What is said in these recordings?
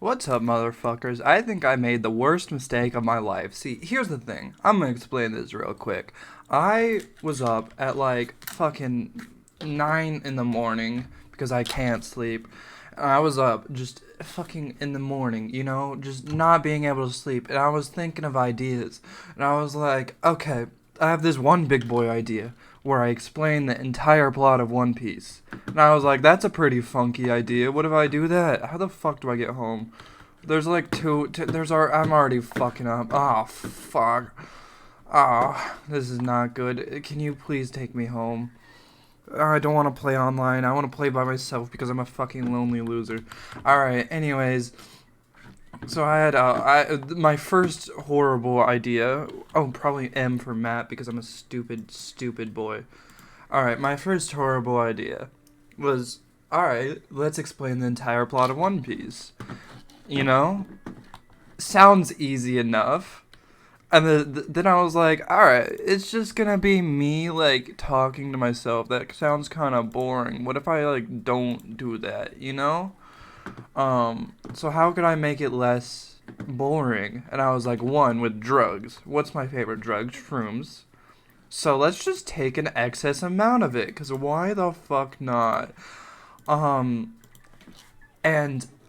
What's up, motherfuckers? I think I made the worst mistake of my life. See, here's the thing. I'm gonna explain this real quick. I was up at like fucking 9 in the morning because I can't sleep. And I was up just fucking in the morning, just not being able to sleep. And I was thinking of ideas. And I was like, okay, I have this one big boy idea where I explain the entire plot of One Piece. And I was like, that's a pretty funky idea. What if I do that? How the fuck do I get home? There's like I'm already fucking up. Oh, fuck. Ah, this is not good. Can you please take me home? I don't want to play online. I want to play by myself because I'm a fucking lonely loser. Alright, anyways. So I had my first horrible idea. Oh, probably M for Matt because I'm a stupid boy. Alright, my first horrible idea was, alright, let's explain the entire plot of One Piece. You know? Sounds easy enough. And then I was like, alright, it's just gonna be me, like, talking to myself. That sounds kind of boring. What if I, like, don't do that, you know? So how could I make it less boring? And I was like, one, with drugs. What's my favorite drug? Shrooms. So let's just take an excess amount of it, because why the fuck not? And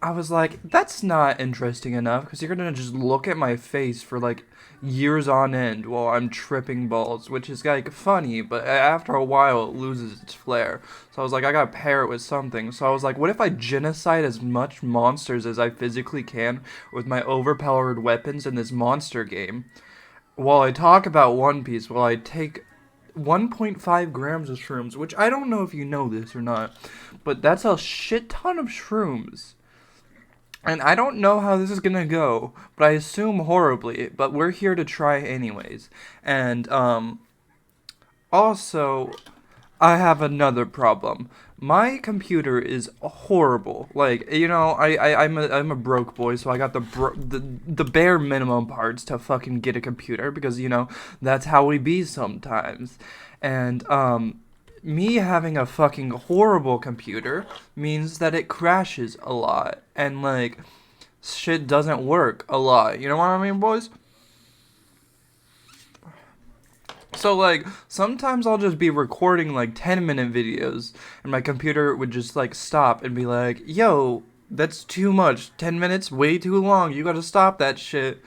I was like, that's not interesting enough, because you're gonna just look at my face for, like, years on end while I'm tripping balls, which is, like, funny, but after a while it loses its flair. So I was like, I gotta pair it with something. So I was like, what if I genocide as much monsters as I physically can with my overpowered weapons in this monster game? While I talk about One Piece, while I take 1.5 grams of shrooms, which I don't know if you know this or not, but that's a shit ton of shrooms. And I don't know how this is gonna go, but I assume horribly, but we're here to try anyways. And, also, I have another problem. My computer is horrible. Like, I'm a broke boy, so I got the bare minimum parts to fucking get a computer, because, that's how we be sometimes. And, me having a fucking horrible computer means that it crashes a lot, and, like, shit doesn't work a lot. You know what I mean, boys? So, like, sometimes I'll just be recording, like, 10-minute videos, and my computer would just, like, stop and be like, yo, that's too much. 10 minutes? Way too long. You gotta stop that shit.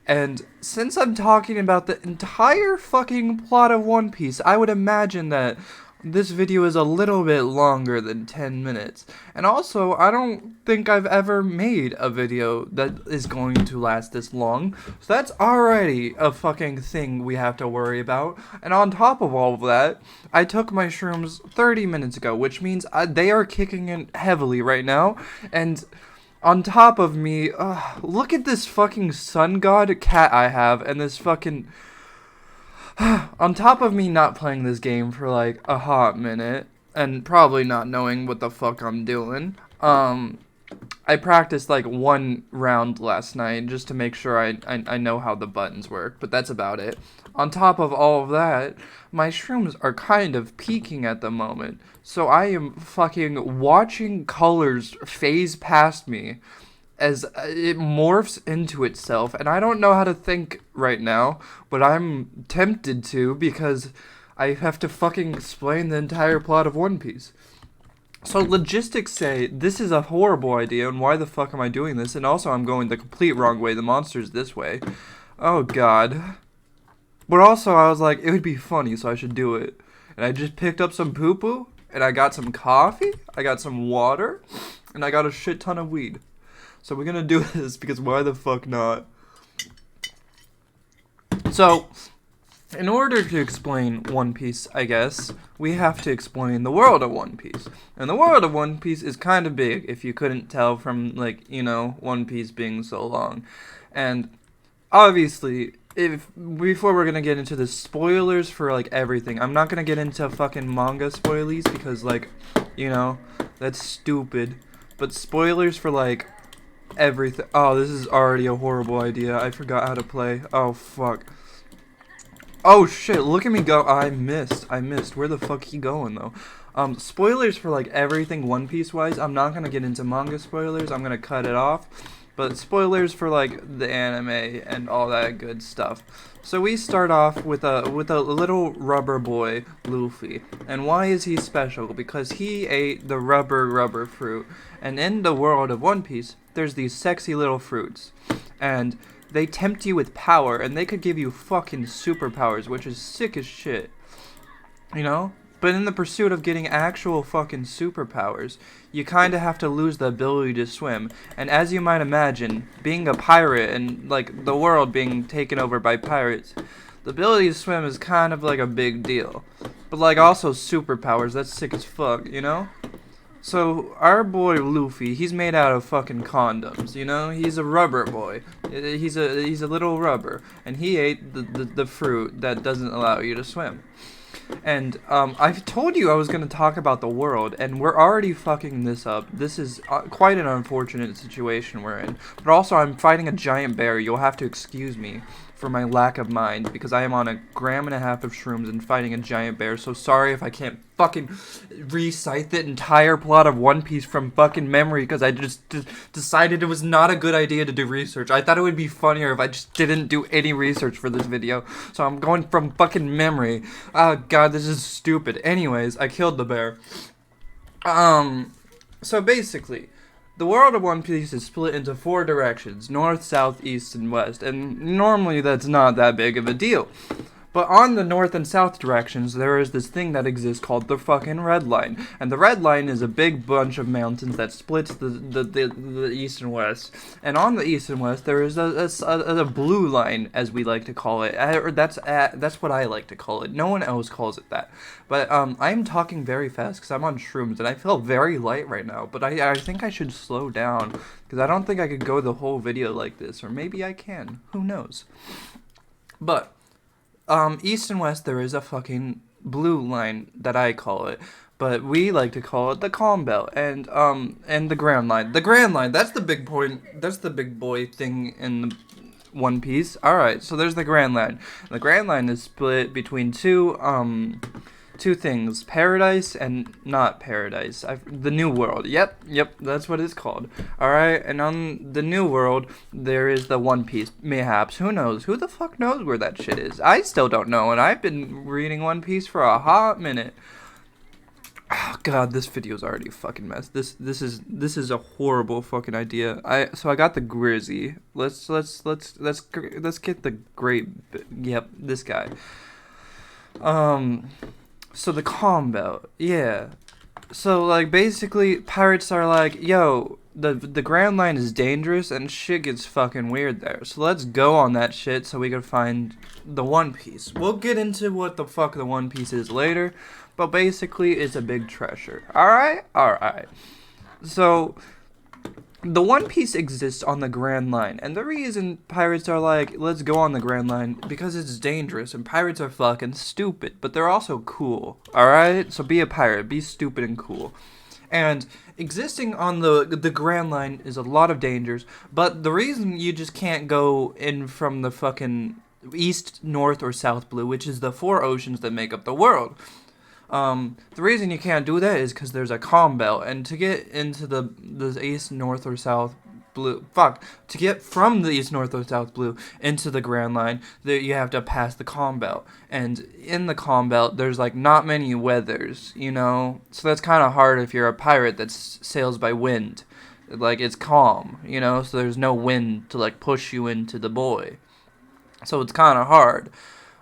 And since I'm talking about the entire fucking plot of One Piece, I would imagine that this video is a little bit longer than 10 minutes. And also, I don't think I've ever made a video that is going to last this long. So that's already a fucking thing we have to worry about. And on top of all of that, I took my shrooms 30 minutes ago, which means they are kicking in heavily right now. And on top of me, look at this fucking sun god cat I have, and this fucking... On top of me not playing this game for, like, a hot minute, and probably not knowing what the fuck I'm doing, I practiced, like, one round last night just to make sure I know how the buttons work, but that's about it. On top of all of that, my shrooms are kind of peaking at the moment, so I am fucking watching colors phase past me as it morphs into itself, and I don't know how to think right now, but I'm tempted to, because I have to fucking explain the entire plot of One Piece. So logistics say this is a horrible idea, and why the fuck am I doing this? And also I'm going the complete wrong way, the monster's this way. Oh god. But also I was like, it would be funny, so I should do it. And I just picked up some poo-poo, and I got some coffee, I got some water, and I got a shit ton of weed. So we're gonna do this because why the fuck not? So, in order to explain One Piece, I guess, we have to explain the world of One Piece. And the world of One Piece is kind of big, if you couldn't tell from, like, One Piece being so long. And, obviously, before we're gonna get into the spoilers for, like, everything, I'm not gonna get into fucking manga spoilies because, like, that's stupid. But spoilers for, like, everything. Oh, this is already a horrible idea. I forgot how to play. Oh, fuck. Oh, shit. Look at me go. I missed. Where the fuck he going, though? Spoilers for like everything One Piece wise. I'm not gonna get into manga spoilers. I'm gonna cut it off. But spoilers for like the anime and all that good stuff. So we start off with a little rubber boy, Luffy. And why is he special? Because he ate the rubber fruit. And in the world of One Piece, there's these sexy little fruits. And they tempt you with power, and they could give you fucking superpowers, which is sick as shit. You know? But in the pursuit of getting actual fucking superpowers, you kinda have to lose the ability to swim. And as you might imagine, being a pirate and, like, the world being taken over by pirates, the ability to swim is kind of like a big deal. But, like, also superpowers, that's sick as fuck, you know? So, our boy Luffy, he's made out of fucking condoms, you know? He's a rubber boy. He's a little rubber. And he ate the fruit that doesn't allow you to swim. And I've told you I was going to talk about the world, and we're already fucking this up. This is quite an unfortunate situation we're in. But also, I'm fighting a giant bear. You'll have to excuse me for my lack of mind, because I am on 1.5 grams of shrooms and fighting a giant bear. So sorry if I can't fucking recite the entire plot of One Piece from fucking memory, because I just decided it was not a good idea to do research. I thought it would be funnier if I just didn't do any research for this video. So I'm going from fucking memory. Oh god, this is stupid. Anyways, I killed the bear. So basically, the world of One Piece is split into 4 directions: north, south, east, and west, and normally that's not that big of a deal. But on the north and south directions, there is this thing that exists called the fucking red line. And the red line is a big bunch of mountains that splits the east and west. And on the east and west, there is a blue line, as we like to call it. Or that's what I like to call it. No one else calls it that. But I'm talking very fast because I'm on shrooms, and I feel very light right now. But I think I should slow down, because I don't think I could go the whole video like this. Or maybe I can. Who knows? But east and west, there is a fucking blue line that I call it, but we like to call it the calm belt, and the grand line. The grand line, that's the big point. That's the big boy thing in the One Piece. All right, so there's the grand line. The grand line is split between two things: paradise and not paradise. The new world. Yep, that's what it's called. Alright, and on the new world, there is the One Piece. Mayhaps. Who knows? Who the fuck knows where that shit is? I still don't know, and I've been reading One Piece for a hot minute. Oh god, this video's already a fucking mess. This is a horrible fucking idea. So I got the Grizzy. Let's get the great. Yep, this guy. So the calm belt, yeah. So like basically, pirates are like, yo, the Grand Line is dangerous and shit gets fucking weird there. So let's go on that shit so we can find the One Piece. We'll get into what the fuck the One Piece is later, but basically it's a big treasure. All right. So the One Piece exists on the Grand Line, and the reason pirates are like, let's go on the Grand Line, because it's dangerous, and pirates are fucking stupid, but they're also cool, alright? So be a pirate, be stupid and cool. And existing on the Grand Line is a lot of dangers, but the reason you just can't go in from the fucking east, north, or south blue, which is the 4 oceans that make up the world, the reason you can't do that is because there's a calm belt, and to get into the east, north, or south blue, to get from the east, north, or south blue into the Grand Line, you have to pass the calm belt, and in the calm belt, there's like not many weathers, you know, so that's kind of hard if you're a pirate that sails by wind, like it's calm, you know, so there's no wind to like push you into the buoy, so it's kind of hard.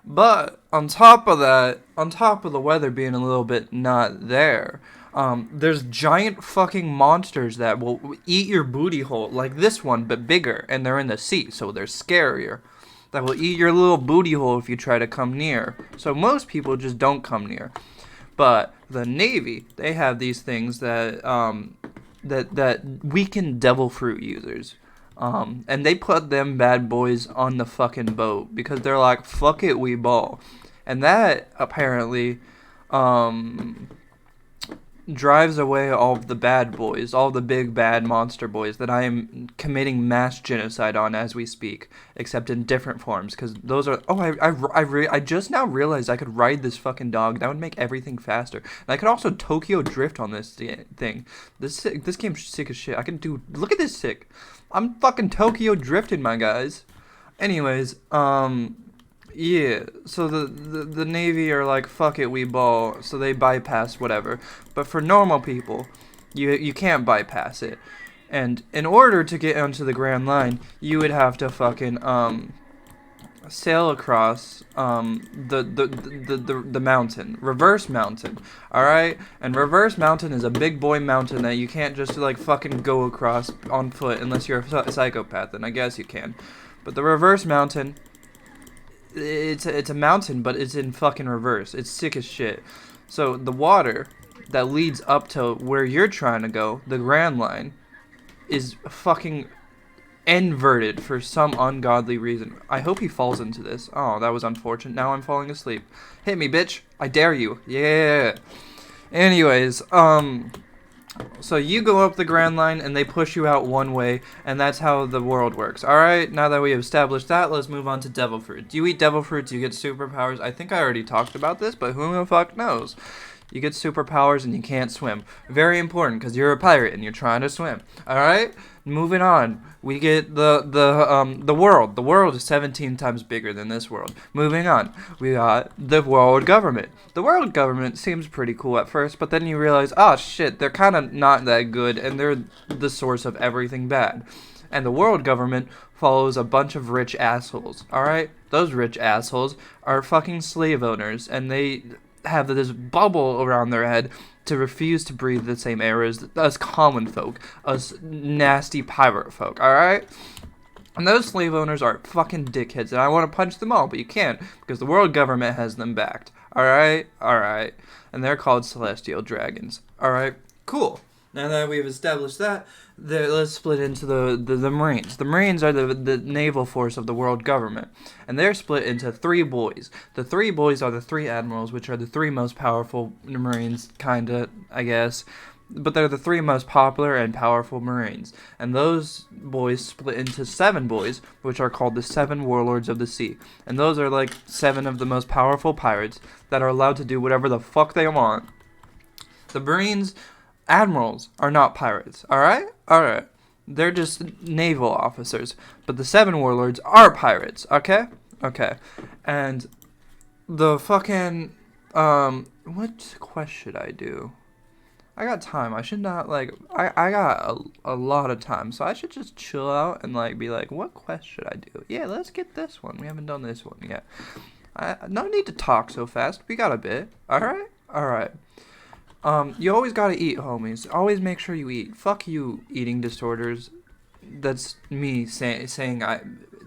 But on top of that, on top of the weather being a little bit not there, there's giant fucking monsters that will eat your booty hole, like this one, but bigger, and they're in the sea, so they're scarier. That will eat your little booty hole if you try to come near. So most people just don't come near. But the Navy, they have these things that that weaken devil fruit users. And they put them bad boys on the fucking boat because they're like, fuck it, we ball. And that apparently drives away all of the bad boys, all the big bad monster boys that I am committing mass genocide on as we speak, except in different forms, because those are. Oh, I just now realized I could ride this fucking dog. That would make everything faster. And I could also Tokyo drift on this thing. This game's sick as shit. I can do. Look at this sick. I'm fucking Tokyo drifting, my guys. Anyways, yeah, so the Navy are like, fuck it, we ball, so they bypass whatever. But for normal people, you can't bypass it. And in order to get onto the Grand Line, you would have to fucking sail across the mountain, reverse mountain, all right? And reverse mountain is a big boy mountain that you can't just like fucking go across on foot unless you're a psychopath, and I guess you can. But the reverse mountain, it's a mountain, but it's in fucking reverse. It's sick as shit. So the water that leads up to where you're trying to go, the Grand Line, is fucking inverted for some ungodly reason. I hope he falls into this. Oh, that was unfortunate. Now I'm falling asleep. Hit me, bitch. I dare you. Yeah. Anyways, so you go up the Grand Line, and they push you out one way, and that's how the world works. Alright, now that we have established that, let's move on to devil fruit. Do you eat devil fruits, you get superpowers. I think I already talked about this, but who the fuck knows? You get superpowers, and you can't swim. Very important, because you're a pirate, and you're trying to swim. Alright? Moving on, we get the world. The world is 17 times bigger than this world. Moving on, we got the world government. The world government seems pretty cool at first, but then you realize, oh shit, they're kind of not that good, and they're the source of everything bad. And the world government follows a bunch of rich assholes, alright? Those rich assholes are fucking slave owners, and they have this bubble around their head to refuse to breathe the same air as us common folk, us nasty pirate folk, alright? And those slave owners are fucking dickheads, and I want to punch them all, but you can't, because the world government has them backed, alright? Alright. And they're called celestial dragons, alright? Cool. Now that we've established that, let's split into the Marines. The Marines are the naval force of the world government, and they're split into three boys. The three boys are the three admirals, which are the three most powerful Marines, kinda, I guess. But they're the three most popular and powerful Marines. And those boys split into 7 boys, which are called the 7 warlords of the sea. And those are like 7 of the most powerful pirates that are allowed to do whatever the fuck they want. The Marines admirals are not pirates, alright? Alright. They're just naval officers. But the 7 warlords are pirates, okay? Okay. And the fucking, what quest should I do? I got time. I should not, like, I got a lot of time, so I should just chill out and, like, be like, what quest should I do? Yeah, let's get this one. We haven't done this one yet. No need to talk so fast. We got a bit. Alright? Alright. You always gotta eat, homies. Always make sure you eat. Fuck you, eating disorders. That's me saying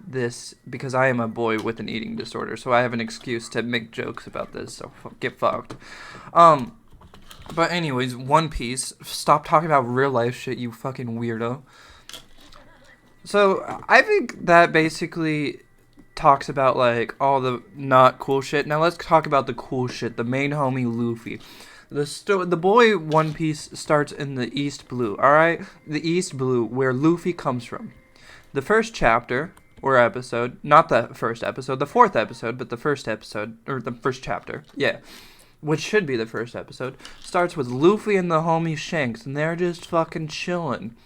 this because I am a boy with an eating disorder, so I have an excuse to make jokes about this, so get fucked. But anyways, One Piece. Stop talking about real life shit, you fucking weirdo. So, I think that basically talks about, like, all the not cool shit. Now let's talk about the cool shit. The main homie, Luffy. The boy One Piece starts in the East Blue, alright? The East Blue, where Luffy comes from. The first chapter, or episode, not the first episode, the 4th episode, but the first episode, or the first chapter, yeah, which should be the first episode, starts with Luffy and the homie Shanks, and they're just fucking chilling.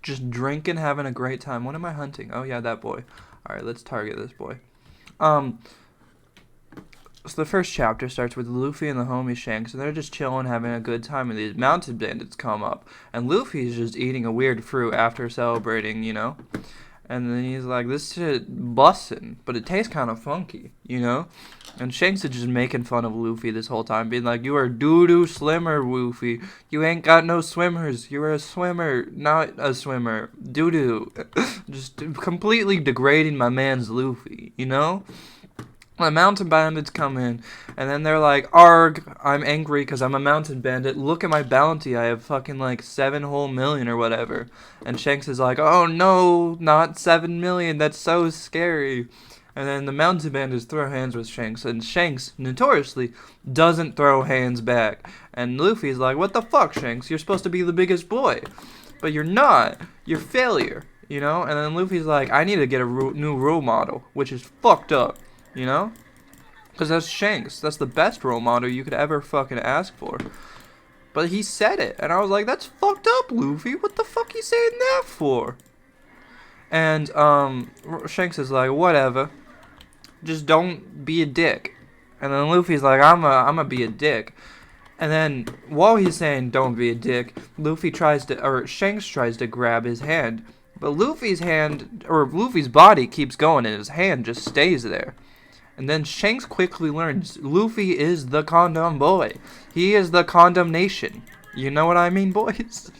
Just drinking, having a great time. What am I hunting? Oh yeah, that boy. Alright, let's target this boy. So the first chapter starts with Luffy and the homie Shanks, and they're just chilling, having a good time, and these mounted bandits come up, and Luffy's just eating a weird fruit after celebrating, you know? And then he's like, this shit bussin', but it tastes kind of funky, you know? And Shanks is just making fun of Luffy this whole time, being like, you are doo-doo slimmer, Luffy. You ain't got no swimmers. You're a swimmer, not a swimmer. Doo-doo. Just completely degrading my man's Luffy, you know? The mountain bandits come in, and then they're like, arg, I'm angry because I'm a mountain bandit. Look at my bounty. I have fucking like 7 whole million or whatever. And Shanks is like, oh no, not 7 million. That's so scary. And then the mountain bandits throw hands with Shanks, and Shanks, notoriously, doesn't throw hands back. And Luffy's like, what the fuck, Shanks? You're supposed to be the biggest boy. But you're not. You're failure, you know? And then Luffy's like, I need to get a new role model, which is fucked up, you know? Because that's Shanks. That's the best role model you could ever fucking ask for. But he said it, and I was like, that's fucked up, Luffy. What the fuck you saying that for? And, Shanks is like, whatever. Just don't be a dick. And then Luffy's like, I'ma be a dick. And then, while he's saying don't be a dick, Shanks tries to grab his hand. But Luffy's body keeps going, and his hand just stays there. And then Shanks quickly learns Luffy is the condom boy. He is the condemnation. You know what I mean, boys?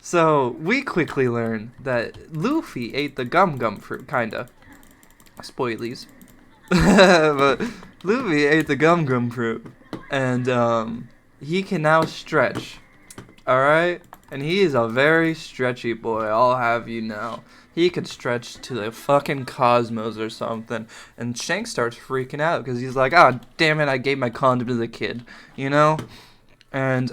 So, we quickly learn that Luffy ate the gum fruit, kinda. Spoilies. But Luffy ate the gum fruit. And, he can now stretch. Alright? And he is a very stretchy boy, I'll have you know. He could stretch to the fucking cosmos or something. And Shanks starts freaking out because he's like, ah, damn it, I gave my condom to the kid. You know? And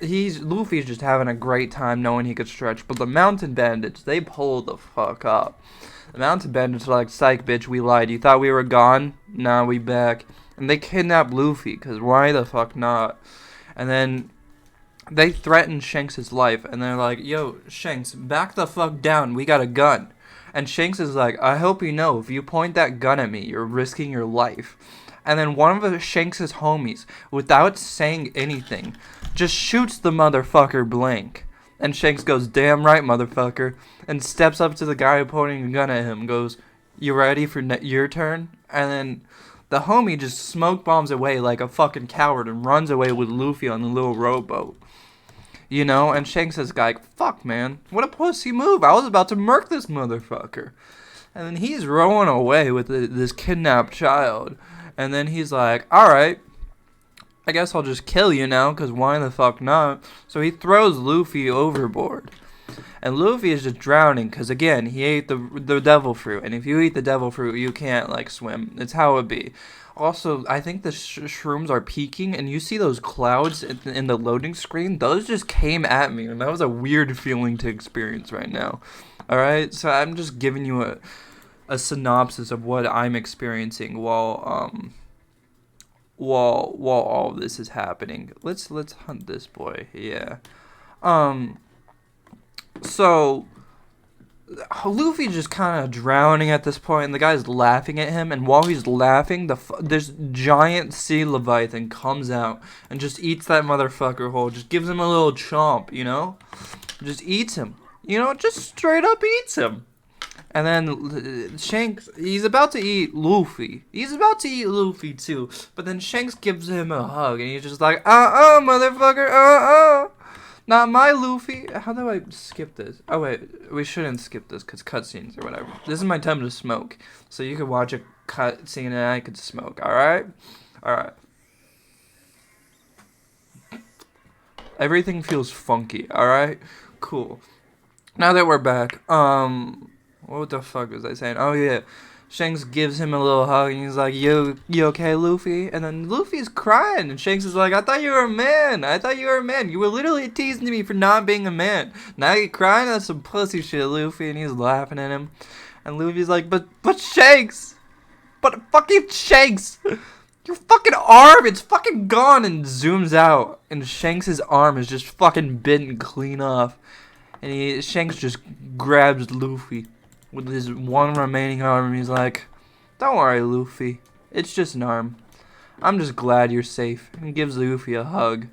Luffy's just having a great time knowing he could stretch. But the mountain bandits, they pull the fuck up. The mountain bandits are like, psych, bitch, we lied. You thought we were gone? Nah, we back. And they kidnap Luffy, because why the fuck not? And then they threaten Shanks' life, and they're like, yo, Shanks, back the fuck down, we got a gun. And Shanks is like, I hope you know, if you point that gun at me, you're risking your life. And then one of Shanks' homies, without saying anything, just shoots the motherfucker blank. And Shanks goes, damn right, motherfucker, and steps up to the guy pointing a gun at him, goes, you ready for your turn? And then the homie just smoke bombs away like a fucking coward and runs away with Luffy on the little rowboat. You know, and Shanks is like, fuck, man, what a pussy move. I was about to murk this motherfucker. And then he's rowing away with this kidnapped child. And then he's like, alright, I guess I'll just kill you now, because why the fuck not? So he throws Luffy overboard. And Luffy is just drowning, because again, he ate the devil fruit. And if you eat the devil fruit, you can't, like, swim. It's how it be. Also, I think the shrooms are peaking, and you see those clouds in the loading screen? Those just came at me, and that was a weird feeling to experience right now. Alright, so I'm just giving you a synopsis of what I'm experiencing while all of this is happening. Let's hunt this boy, yeah. So Luffy's just kind of drowning at this point, and the guy's laughing at him, and while he's laughing, this giant sea leviathan comes out and just eats that motherfucker whole, just gives him a little chomp, you know? Just eats him. You know, just straight up eats him. And then Shanks, he's about to eat Luffy. He's about to eat Luffy too, but then Shanks gives him a hug, and he's just like, motherfucker, not my Luffy. How do I skip this? Oh, wait. We shouldn't skip this because cutscenes or whatever. This is my time to smoke. So you could watch a cutscene and I could smoke. Alright? Alright. Everything feels funky. Alright? Cool. Now that we're back. What the fuck was I saying? Oh, yeah. Shanks gives him a little hug, and he's like, you okay, Luffy? And then Luffy's crying, and Shanks is like, I thought you were a man. I thought you were a man. You were literally teasing me for not being a man. Now you're crying? That's some pussy shit, Luffy. And he's laughing at him. And Luffy's like, but Shanks. But fucking Shanks. Your fucking arm, it's fucking gone. And zooms out, and Shanks' arm is just fucking bitten clean off. And Shanks just grabs Luffy with his one remaining arm, and he's like, don't worry, Luffy. It's just an arm. I'm just glad you're safe. And gives Luffy a hug.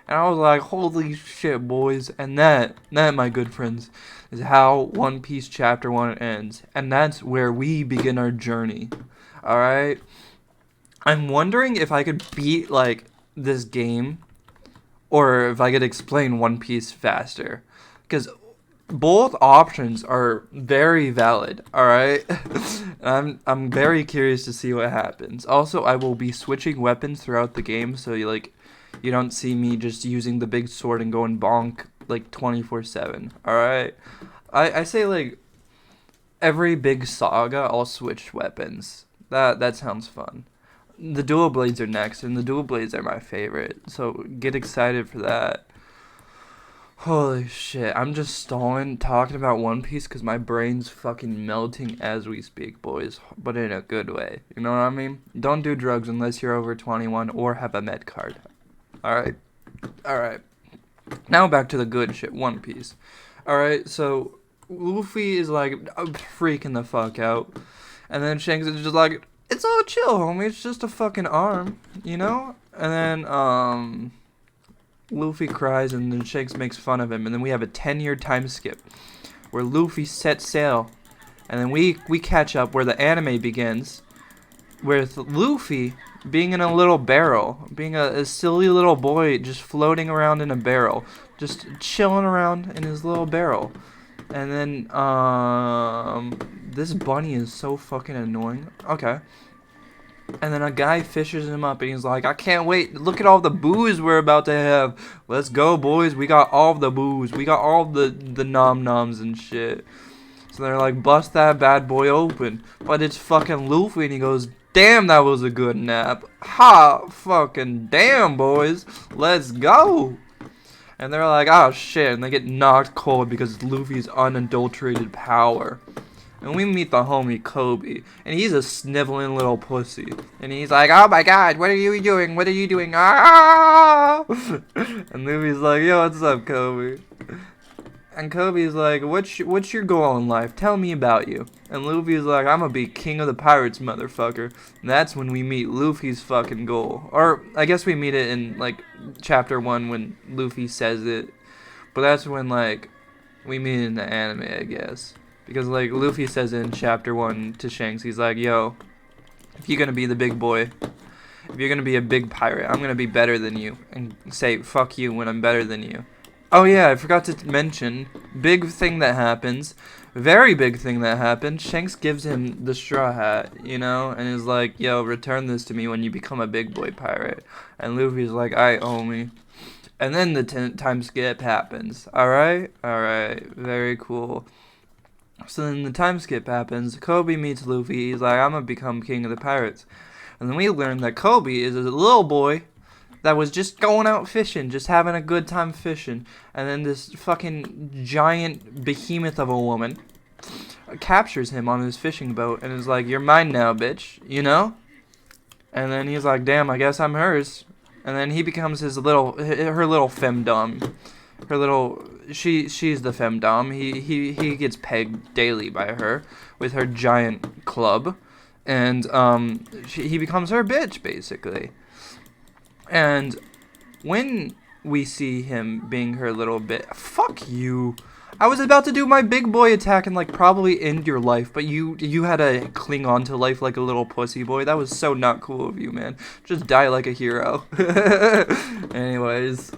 And I was like, holy shit, boys. And that, my good friends, is how One Piece Chapter 1 ends. And that's where we begin our journey. Alright? I'm wondering if I could beat, like, this game, or if I could explain One Piece faster. Because both options are very valid, alright? I'm very curious to see what happens. Also, I will be switching weapons throughout the game, so you don't see me just using the big sword and going bonk, like, 24/7, alright? I say, like, every big saga, I'll switch weapons. That sounds fun. The dual blades are next, and the dual blades are my favorite. So get excited for that. Holy shit, I'm just stalling talking about One Piece because my brain's fucking melting as we speak, boys. But in a good way. You know what I mean? Don't do drugs unless you're over 21 or have a med card. Alright? Alright. Now back to the good shit, One Piece. Alright, so Luffy is like freaking the fuck out. And then Shanks is just like, it's all chill, homie. It's just a fucking arm, you know? And then, Luffy cries and then Shanks makes fun of him. And then we have a 10-year time skip where Luffy sets sail. And then we catch up where the anime begins with Luffy being in a little barrel. Being a silly little boy just floating around in a barrel. Just chilling around in his little barrel. And then, this bunny is so fucking annoying. Okay. And then a guy fishes him up and he's like, I can't wait. Look at all the booze we're about to have. Let's go, boys. We got all the booze. We got all the nom-noms and shit. So they're like, bust that bad boy open. But it's fucking Luffy and he goes, damn, that was a good nap. Ha, fucking damn, boys. Let's go. And they're like, oh shit. And they get knocked cold because it's Luffy's unadulterated power. And we meet the homie Kobe, and he's a sniveling little pussy. And he's like, oh my god, what are you doing? What are you doing? Ah! And Luffy's like, yo, what's up, Kobe? And Kobe's like, what's your goal in life? Tell me about you. And Luffy's like, I'm gonna be king of the pirates, motherfucker. And that's when we meet Luffy's fucking goal. Or, I guess we meet it in, like, chapter 1 when Luffy says it. But that's when, like, we meet it in the anime, I guess. Because, like, Luffy says in chapter 1 to Shanks, he's like, yo, if you're gonna be the big boy, if you're gonna be a big pirate, I'm gonna be better than you. And say, fuck you when I'm better than you. Oh, yeah, I forgot to mention, big thing that happens, very big thing that happens, Shanks gives him the straw hat, you know, and is like, yo, return this to me when you become a big boy pirate. And Luffy's like, alright, homie. And then the time skip happens, alright? Alright, very cool. So then the time skip happens, Kobe meets Luffy, he's like, I'm gonna become king of the pirates. And then we learn that Kobe is a little boy that was just going out fishing, just having a good time fishing. And then this fucking giant behemoth of a woman captures him on his fishing boat and is like, you're mine now, bitch, you know? And then he's like, damn, I guess I'm hers. And then he becomes her little femdom. She's the femdom. He gets pegged daily by her with her giant club, and he becomes her bitch basically. And when we see him being her little bit, fuck you. I was about to do my big boy attack and like probably end your life, but you had to cling on to life like a little pussy boy. That was so not cool of you, man. Just die like a hero. Anyways,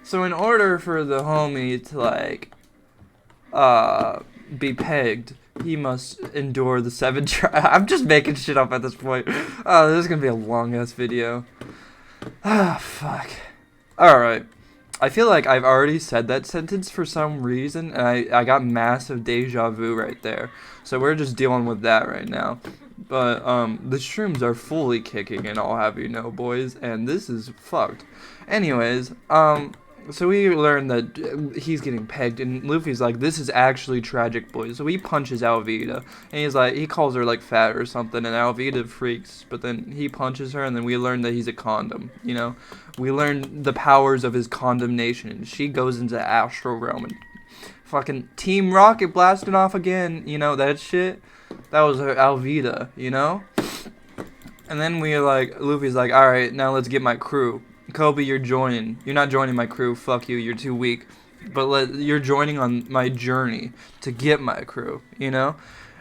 so in order for the homie to, like, be pegged, he must endure the 7 tries. I'm just making shit up at this point. Oh, this is gonna be a long-ass video. Ah, fuck. Alright. I feel like I've already said that sentence for some reason, and I got massive deja vu right there. So we're just dealing with that right now. But, the shrooms are fully kicking, and I'll have you know, boys, and this is fucked. Anyways, so we learn that he's getting pegged, and Luffy's like, this is actually tragic, boys. So he punches Alvida, and he's like, he calls her, like, fat or something, and Alvida freaks, but then he punches her, and then we learn that he's a condom, you know? We learn the powers of his condemnation, and she goes into Astral Realm, and fucking Team Rocket blasting off again, you know, that shit? That was her Alvida, you know? And then Luffy's like, alright, now let's get my crew. Kobe, you're joining. You're not joining my crew. Fuck you. You're too weak. But you're joining on my journey to get my crew, you know?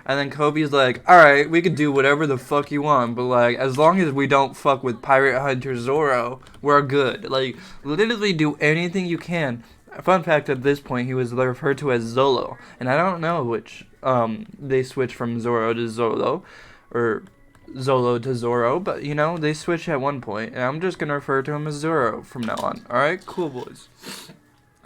And then Kobe's like, alright, we could do whatever the fuck you want, but, like, as long as we don't fuck with Pirate Hunter Zoro, we're good. Like, literally do anything you can. Fun fact, at this point, he was referred to as Zolo. And I don't know which, they switched from Zoro to Zolo, or Zolo to Zoro, but, you know, they switched at one point, and I'm just gonna refer to him as Zoro from now on. Alright, cool, boys.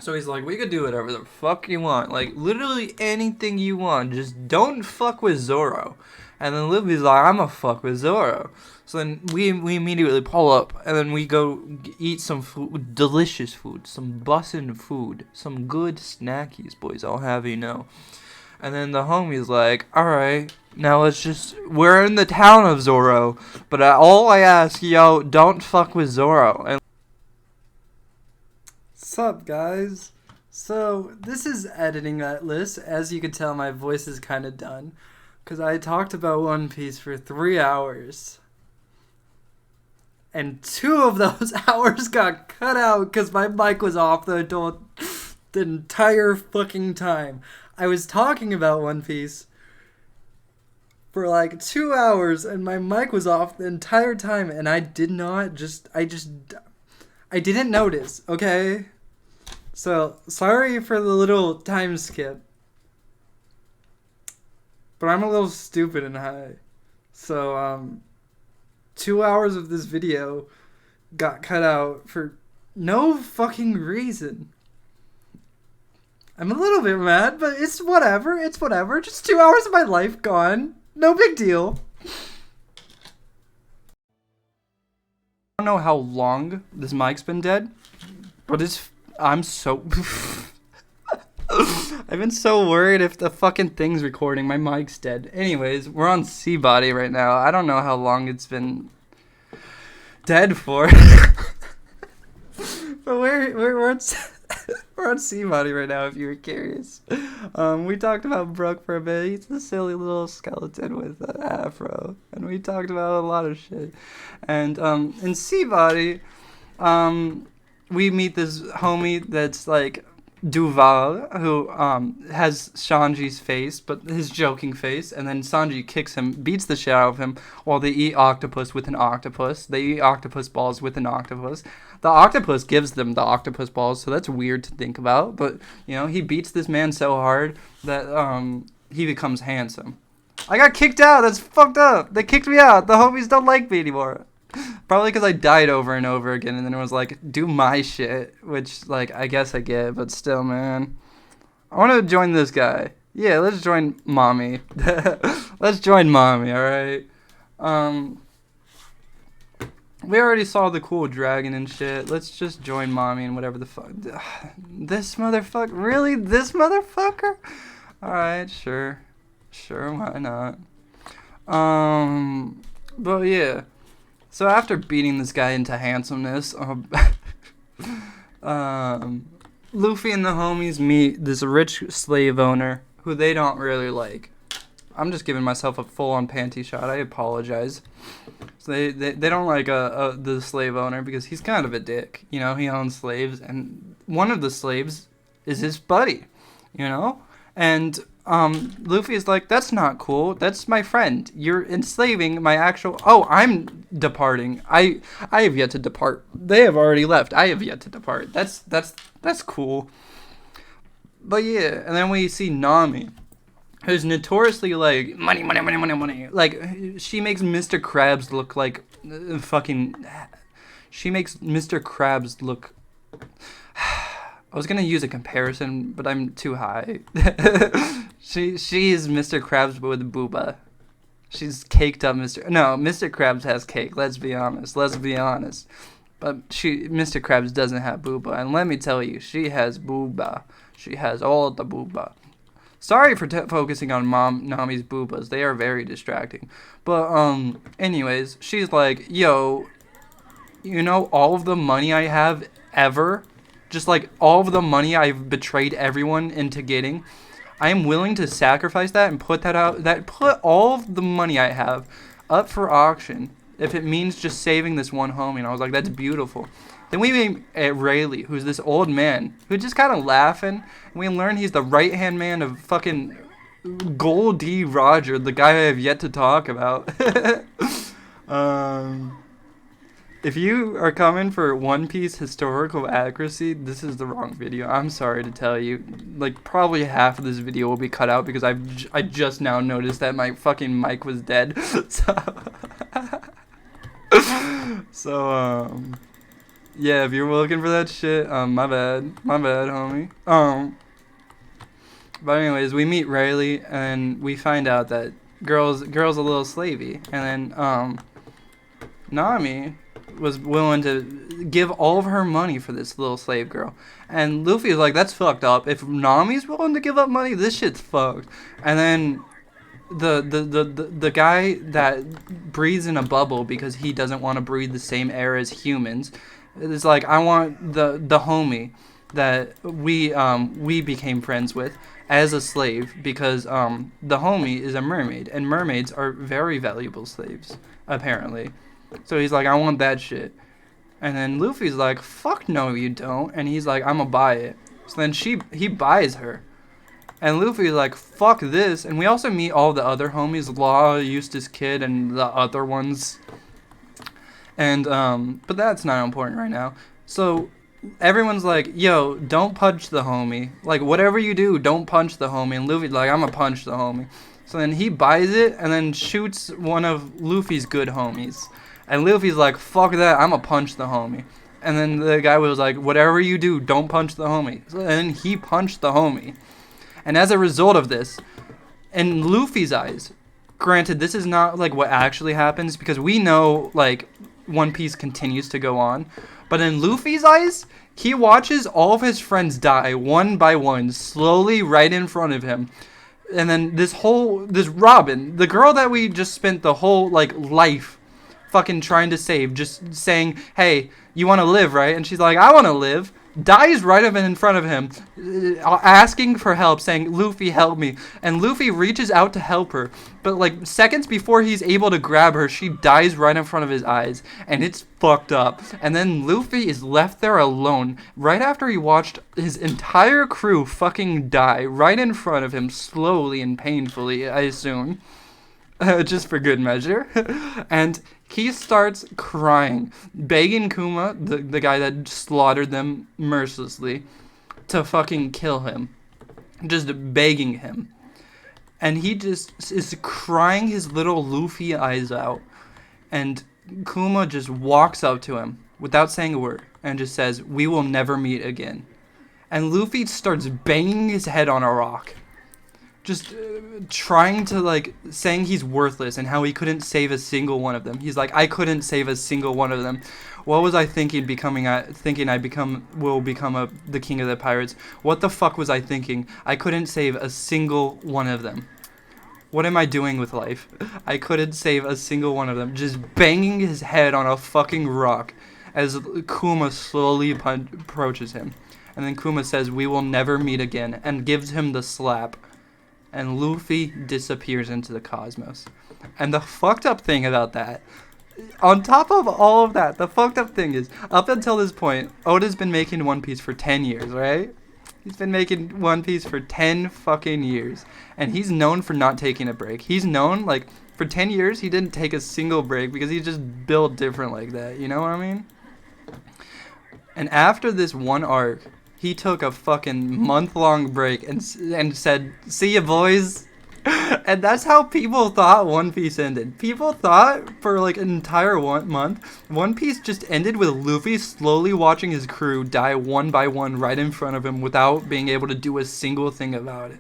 So he's like, we could do whatever the fuck you want. Like, literally anything you want. Just don't fuck with Zoro. And then Luffy's like, I'm gonna fuck with Zoro. So then we immediately pull up. And then we go eat some food. Delicious food. Some bussin' food. Some good snackies, boys. I'll have you know. And then the homie's like, alright. Now let's just... We're in the town of Zoro. But all I ask, yo, don't fuck with Zoro. And sup guys, so this is editing that list. As you can tell, my voice is kind of done because I talked about One Piece for 3 hours and 2 of those hours got cut out because my mic was off the entire fucking time. I was talking about One Piece for like 2 hours and my mic was off the entire time, and I didn't notice, okay? So, sorry for the little time skip. But I'm a little stupid and high. So, 2 hours of this video got cut out for no fucking reason. I'm a little bit mad, but it's whatever. It's whatever. Just 2 hours of my life gone. No big deal. I don't know how long this mic's been dead, but I'm so... I've been so worried if the fucking thing's recording. My mic's dead. Anyways, we're on Seabody right now. I don't know how long it's been dead for. But we're on Seabody right now, if you were curious. We talked about Brooke for a bit. He's a silly little skeleton with an afro. And we talked about a lot of shit. And in Seabody, we meet this homie that's like Duval, who has Sanji's face, but his joking face, and then Sanji kicks him, beats the shit out of him, while they eat octopus with an octopus. They eat octopus balls with an octopus. The octopus gives them the octopus balls, so that's weird to think about, but, you know, he beats this man so hard that he becomes handsome. I got kicked out, that's fucked up! They kicked me out, the homies don't like me anymore. Probably because I died over and over again, and then it was like, do my shit, which, like, I guess I get, but still, man. I want to join this guy. Yeah, let's join Mommy. Let's join Mommy, alright? We already saw the cool dragon and shit. Let's just join Mommy and whatever the fuck. This motherfucker? Really? This motherfucker? Alright, sure. Sure, why not? But yeah. So after beating this guy into handsomeness, Luffy and the homies meet this rich slave owner who they don't really like. I'm just giving myself a full-on panty shot. I apologize. So they don't like the slave owner because he's kind of a dick. You know, he owns slaves, and one of the slaves is his buddy. You know, and Luffy is like, that's not cool. That's my friend. You're enslaving my actual... Oh, I'm departing. I have yet to depart. They have already left. I have yet to depart. That's cool. But yeah, and then we see Nami, who's notoriously like, money. Like, she makes Mr. Krabs look like fucking... She makes Mr. Krabs look... I was gonna use a comparison, but I'm too high. She is Mr. Krabs but with booba. She's caked up Mr. Krabs has cake, let's be honest. But Mr. Krabs doesn't have booba, and let me tell you, she has booba. She has all the booba. Sorry for focusing on Nami's boobas, they are very distracting. But, anyways, she's like, yo, you know all of the money I have ever? Just like all of the money I've betrayed everyone into getting, I am willing to sacrifice that and put all of the money I have up for auction if it means just saving this one homie. And I was like, that's beautiful. Then we meet Rayleigh, who's this old man who's just kind of laughing, and we learn he's the right hand man of fucking Goldie Roger, the guy I have yet to talk about. If you are coming for One Piece historical accuracy, this is the wrong video. I'm sorry to tell you. Like, probably half of this video will be cut out because I just now noticed that my fucking mic was dead. Yeah, if you're looking for that shit, my bad, homie. But anyways, we meet Riley, and we find out that girl's a little slavey, and then Nami was willing to give all of her money for this little slave girl. And Luffy is like, that's fucked up. If Nami's willing to give up money, this shit's fucked. And then the guy that breathes in a bubble because he doesn't want to breathe the same air as humans is like, I want the homie that we became friends with as a slave because the homie is a mermaid, and mermaids are very valuable slaves, apparently. So he's like, I want that shit. And then Luffy's like, fuck no you don't. And he's like, I'ma buy it. So then he buys her. And Luffy's like, fuck this. And we also meet all the other homies, Law, Eustace Kid, and the other ones. And, but that's not important right now. So everyone's like, yo, don't punch the homie. Like, whatever you do, don't punch the homie. And Luffy's like, I'ma punch the homie. So then he buys it and then shoots one of Luffy's good homies. And Luffy's like, fuck that, I'ma punch the homie. And then the guy was like, whatever you do, don't punch the homie. So then he punched the homie. And as a result of this, in Luffy's eyes, granted, this is not like what actually happens because we know like One Piece continues to go on. But in Luffy's eyes, he watches all of his friends die one by one, slowly right in front of him. And then this Robin, the girl that we just spent the whole like life fucking trying to save, just saying, hey, you want to live, right? And she's like, I want to live. Dies right up in front of him, asking for help, saying, Luffy, help me. And Luffy reaches out to help her. But like seconds before he's able to grab her, she dies right in front of his eyes. And it's fucked up. And then Luffy is left there alone right after he watched his entire crew fucking die right in front of him, slowly and painfully, I assume. Just for good measure. And he starts crying, begging Kuma, the guy that slaughtered them mercilessly, to fucking kill him. Just begging him. And he just is crying his little Luffy eyes out. And Kuma just walks up to him without saying a word and just says, we will never meet again. And Luffy starts banging his head on a rock. Just trying to, like, saying he's worthless and how he couldn't save a single one of them. He's like, I couldn't save a single one of them. What was I thinking the king of the pirates? What the fuck was I thinking? I couldn't save a single one of them. What am I doing with life? I couldn't save a single one of them. Just banging his head on a fucking rock as Kuma slowly approaches him. And then Kuma says, we will never meet again, and gives him the slap. And Luffy disappears into the cosmos. And the fucked up thing about that, on top of all of that, the fucked up thing is, up until this point, Oda's been making One Piece for 10 years, right? He's been making One Piece for 10 fucking years. And he's known for not taking a break. He's known, like, for 10 years, he didn't take a single break because he's just built different like that. You know what I mean? And after this one arc, he took a fucking month-long break and said, see ya, boys. And that's how people thought One Piece ended. People thought for like an entire month, One Piece just ended with Luffy slowly watching his crew die one by one right in front of him without being able to do a single thing about it.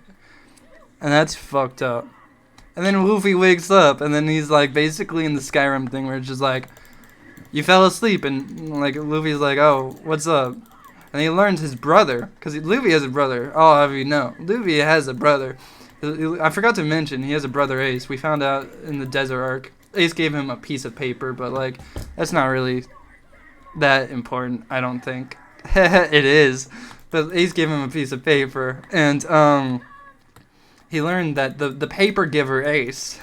And that's fucked up. And then Luffy wakes up, and then he's like basically in the Skyrim thing where it's just like, you fell asleep, and like Luffy's like, oh, what's up? And he learns his brother, because Luffy has a brother. Oh, have you know? Luffy has a brother. I forgot to mention, he has a brother Ace. We found out in the desert arc. Ace gave him a piece of paper, but like, that's not really that important, I don't think. It is. But Ace gave him a piece of paper, and he learned that the paper giver Ace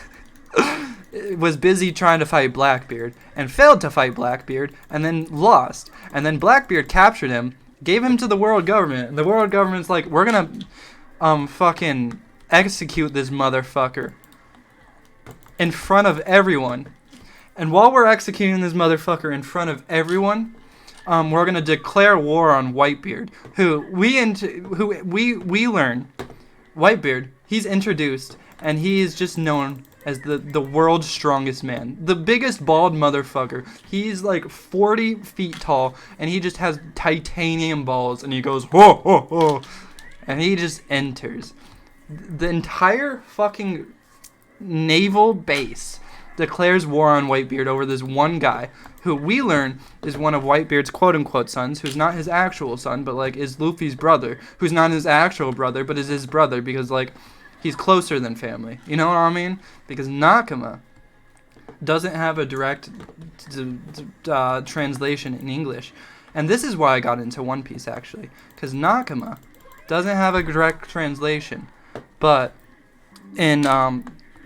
was busy trying to fight Blackbeard, and failed to fight Blackbeard, and then lost. And then Blackbeard captured him, gave him to the world government, and the world government's like, we're gonna fucking execute this motherfucker in front of everyone. And while we're executing this motherfucker in front of everyone, we're gonna declare war on Whitebeard, who we learn Whitebeard, he's introduced, and he is just known as the world's strongest man. The biggest bald motherfucker. He's like 40 feet tall, and he just has titanium balls, and he goes, whoa, whoa, whoa. And he just enters. The entire fucking naval base declares war on Whitebeard over this one guy, who we learn is one of Whitebeard's quote-unquote sons, who's not his actual son, but, like, is Luffy's brother, who's not his actual brother, but is his brother, because, like, he's closer than family. You know what I mean? Because Nakama doesn't have a direct translation in English. And this is why I got into One Piece, actually. Because Nakama doesn't have a direct translation. But in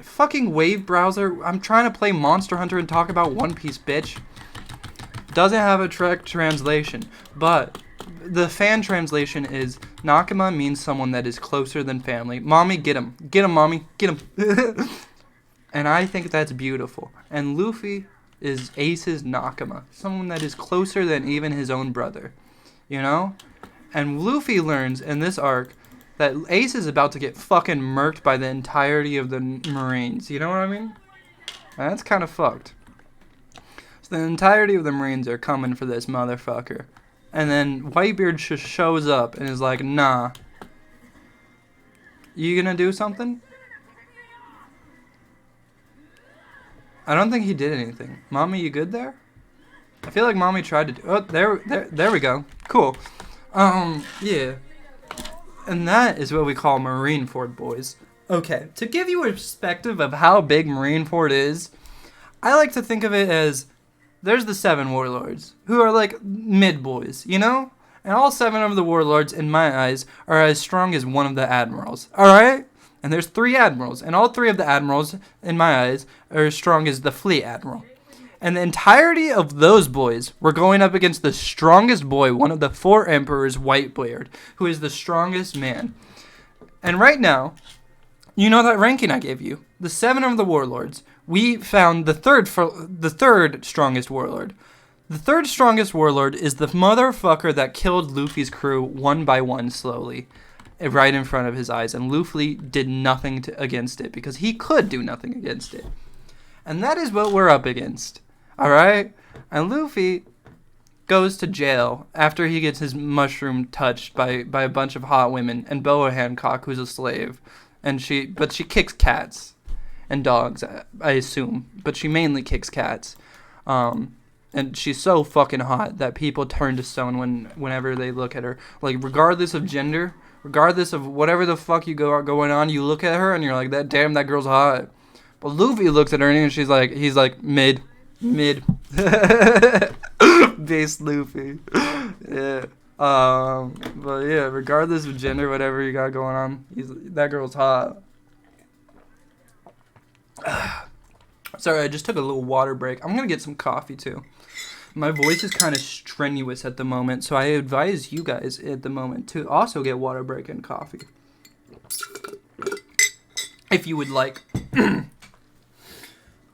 fucking Wave browser, I'm trying to play Monster Hunter and talk about One Piece, bitch. Doesn't have a direct translation. But the fan translation is Nakama means someone that is closer than family. Mommy, get him. Get him, mommy. Get him. And I think that's beautiful. And Luffy is Ace's Nakama. Someone that is closer than even his own brother. You know? And Luffy learns in this arc that Ace is about to get fucking murked by the entirety of the Marines. You know what I mean? And that's kind of fucked. So the entirety of the Marines are coming for this motherfucker. And then Whitebeard just shows up and is like, nah. You gonna do something? I don't think he did anything. Mommy, you good there? I feel like Mommy tried to do... Oh, there we go. Cool. Yeah. And that is what we call Marineford, boys. Okay, to give you a perspective of how big Marineford is, I like to think of it as... There's the 7 warlords, who are like mid-boys, you know? And all 7 of the warlords, in my eyes, are as strong as one of the admirals, alright? And there's 3 admirals, and all 3 of the admirals, in my eyes, are as strong as the fleet admiral. And the entirety of those boys were going up against the strongest boy, one of the 4 emperors, Whitebeard, who is the strongest man. And right now, you know that ranking I gave you. The 7 of the warlords, we found the third strongest warlord. The third strongest warlord is the motherfucker that killed Luffy's crew one by one slowly, right in front of his eyes. And Luffy did nothing against it, because he could do nothing against it. And that is what we're up against. Alright? And Luffy goes to jail after he gets his mushroom touched by a bunch of hot women and Boa Hancock, who's a slave. But she kicks cats and dogs, I assume. But she mainly kicks cats. And she's so fucking hot that people turn to stone whenever they look at her. Like, regardless of gender, regardless of whatever the fuck you going on, you look at her and you're like, that girl's hot. But Luffy looks at her and he's like, mid. Base Luffy. Yeah. But yeah, regardless of gender, whatever you got going on, that girl's hot. Sorry, I just took a little water break. I'm gonna get some coffee too. My voice is kind of strenuous at the moment, so I advise you guys at the moment to also get water break and coffee, if you would like.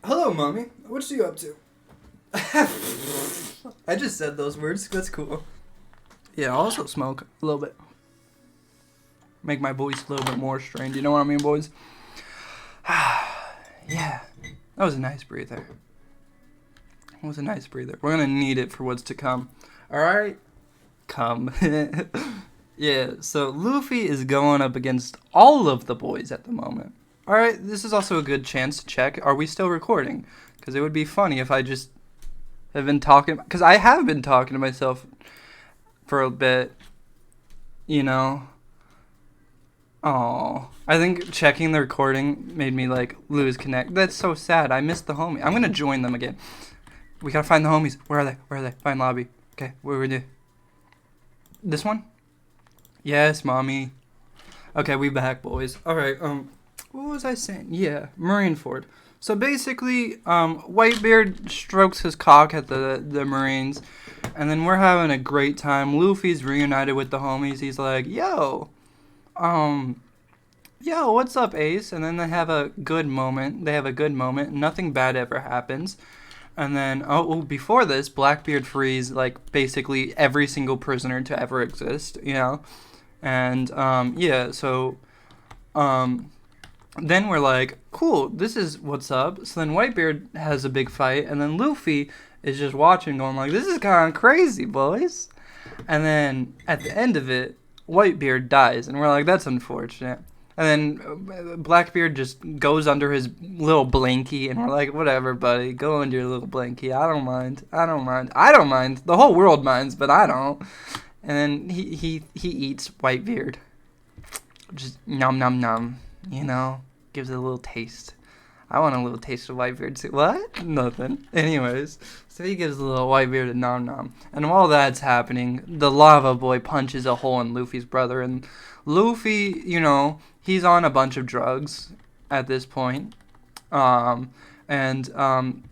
Hello, mommy. What you up to? I just said those words. That's cool. Yeah, I also smoke a little bit. Make my voice a little bit more strained. You know what I mean, boys? Yeah. That was a nice breather. It was a nice breather. We're going to need it for what's to come. Alright? Come. Yeah, so Luffy is going up against all of the boys at the moment. Alright, this is also a good chance to check. Are we still recording? Because it would be funny if I just have been talking. Because I have been talking to myself for a bit. You know? Oh, I think checking the recording made me, like, lose connect. That's so sad. I missed the homie. I'm going to join them again. We got to find the homies. Where are they? Find lobby. Okay, where we do? This one? Yes, mommy. Okay, we back, boys. Alright, what was I saying? Yeah, Marineford. So basically, Whitebeard strokes his cock at the Marines, and then we're having a great time. Luffy's reunited with the homies. He's like, yo, what's up, Ace? And then they have a good moment. Nothing bad ever happens. And then, before this, Blackbeard frees, like, basically every single prisoner to ever exist, you know? And, then we're like, cool, this is what's up. So then Whitebeard has a big fight, and then Luffy is just watching, going like, this is kind of crazy, boys. And then at the end of it, Whitebeard dies, and we're like, that's unfortunate. And then Blackbeard just goes under his little blankie, and we're like, whatever, buddy, go under your little blankie. I don't mind. I don't mind. I don't mind. The whole world minds, but I don't. And then he eats Whitebeard. Just nom nom nom, gives it a little taste. I want a little taste of Whitebeard too. What? Nothing. Anyways, so he gives a little Whitebeard a nom nom. And while that's happening, the Lava Boy punches a hole in Luffy's brother. And Luffy, he's on a bunch of drugs at this point.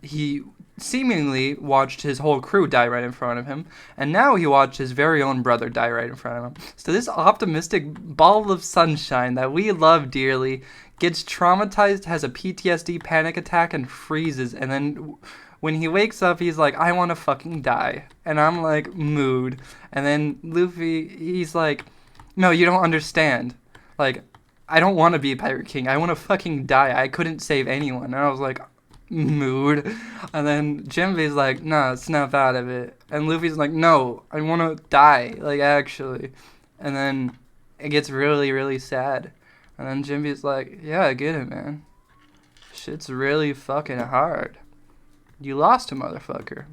He seemingly watched his whole crew die right in front of him, and now he watched his very own brother die right in front of him. So this optimistic ball of sunshine that we love dearly gets traumatized, has a PTSD panic attack, and freezes, and then when he wakes up, he's like, I want to fucking die. And I'm like, mood. And then Luffy, he's like, no, you don't understand. Like, I don't want to be a Pirate King. I want to fucking die. I couldn't save anyone. And I was like, mood. And then Jinbei's like, nah, snap out of it. And Luffy's like, no, I want to die, like, actually. And then it gets really, really sad. And then Jinbei's like, yeah, I get it, man. Shit's really fucking hard. You lost a motherfucker.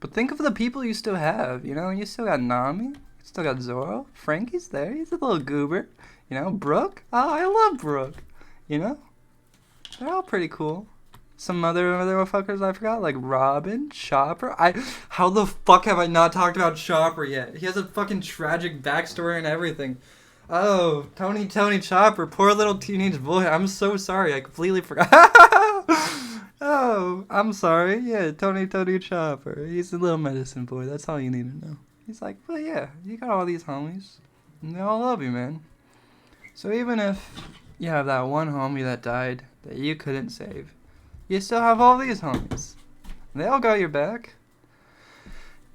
But think of the people you still have, You still got Nami. You still got Zoro. Frankie's there. He's a little goober. Brooke. Oh, I love Brooke. They're all pretty cool. Some other motherfuckers I forgot, like Robin, Chopper. How the fuck have I not talked about Chopper yet? He has a fucking tragic backstory and everything. Oh, Tony Chopper, poor little teenage boy. I'm so sorry. I completely forgot. Oh, I'm sorry. Yeah, Tony Chopper. He's a little medicine boy. That's all you need to know. He's like, well, yeah, you got all these homies, and they all love you, man. So even if you have that one homie that died that you couldn't save, you still have all these homies. They all got your back.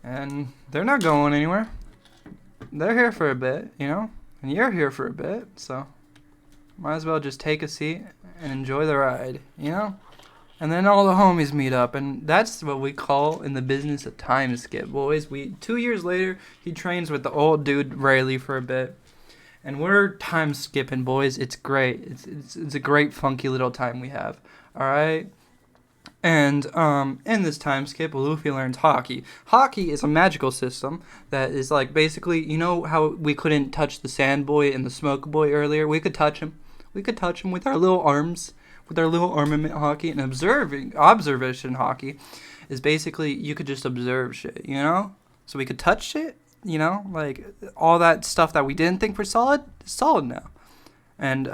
And they're not going anywhere. They're here for a bit, And you're here for a bit, so might as well just take a seat and enjoy the ride, And then all the homies meet up, and that's what we call in the business a time skip, boys. 2 years later, he trains with the old dude Rayleigh for a bit. And we're time skipping, boys. It's great. It's a great funky little time we have. All right. And in this time skip, Luffy learns Haki. Haki is a magical system that is like basically, how we couldn't touch the Sand Boy and the Smoke Boy earlier? We could touch him. We could touch him with our little arms, with our little armament Haki. And observation Haki is basically you could just observe shit, So we could touch shit. Like all that stuff that we didn't think were solid is solid now. And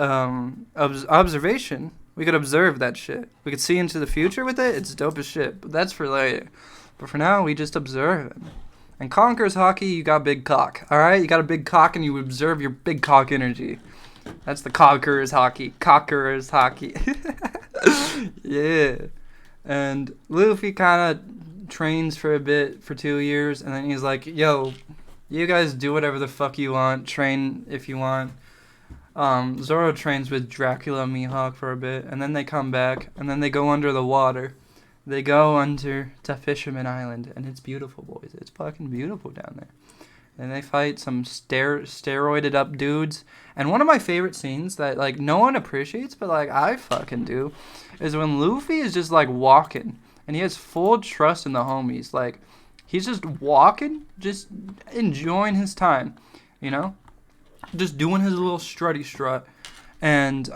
observation, we could observe that shit. We could see into the future with it. It's dope as shit. But that's for later. But for now, we just observe it. And Conqueror's Haki, you got big cock. All right, you got a big cock, and you observe your big cock energy. That's the Conqueror's Haki. Conqueror's Haki. Yeah. And Luffy kind of trains for a bit for 2 years, and then he's like, yo, you guys do whatever the fuck you want, train if you want. Zoro trains with Dracula and Mihawk for a bit, and then they come back, and then they go under the water. They go under to Fisherman Island, and it's beautiful, boys. It's fucking beautiful down there. And they fight some steroided up dudes. And one of my favorite scenes that, like, no one appreciates, but, like, I fucking do, is when Luffy is just, like, walking. And he has full trust in the homies. Like, he's just walking, just enjoying his time, Just doing his little strutty strut. And,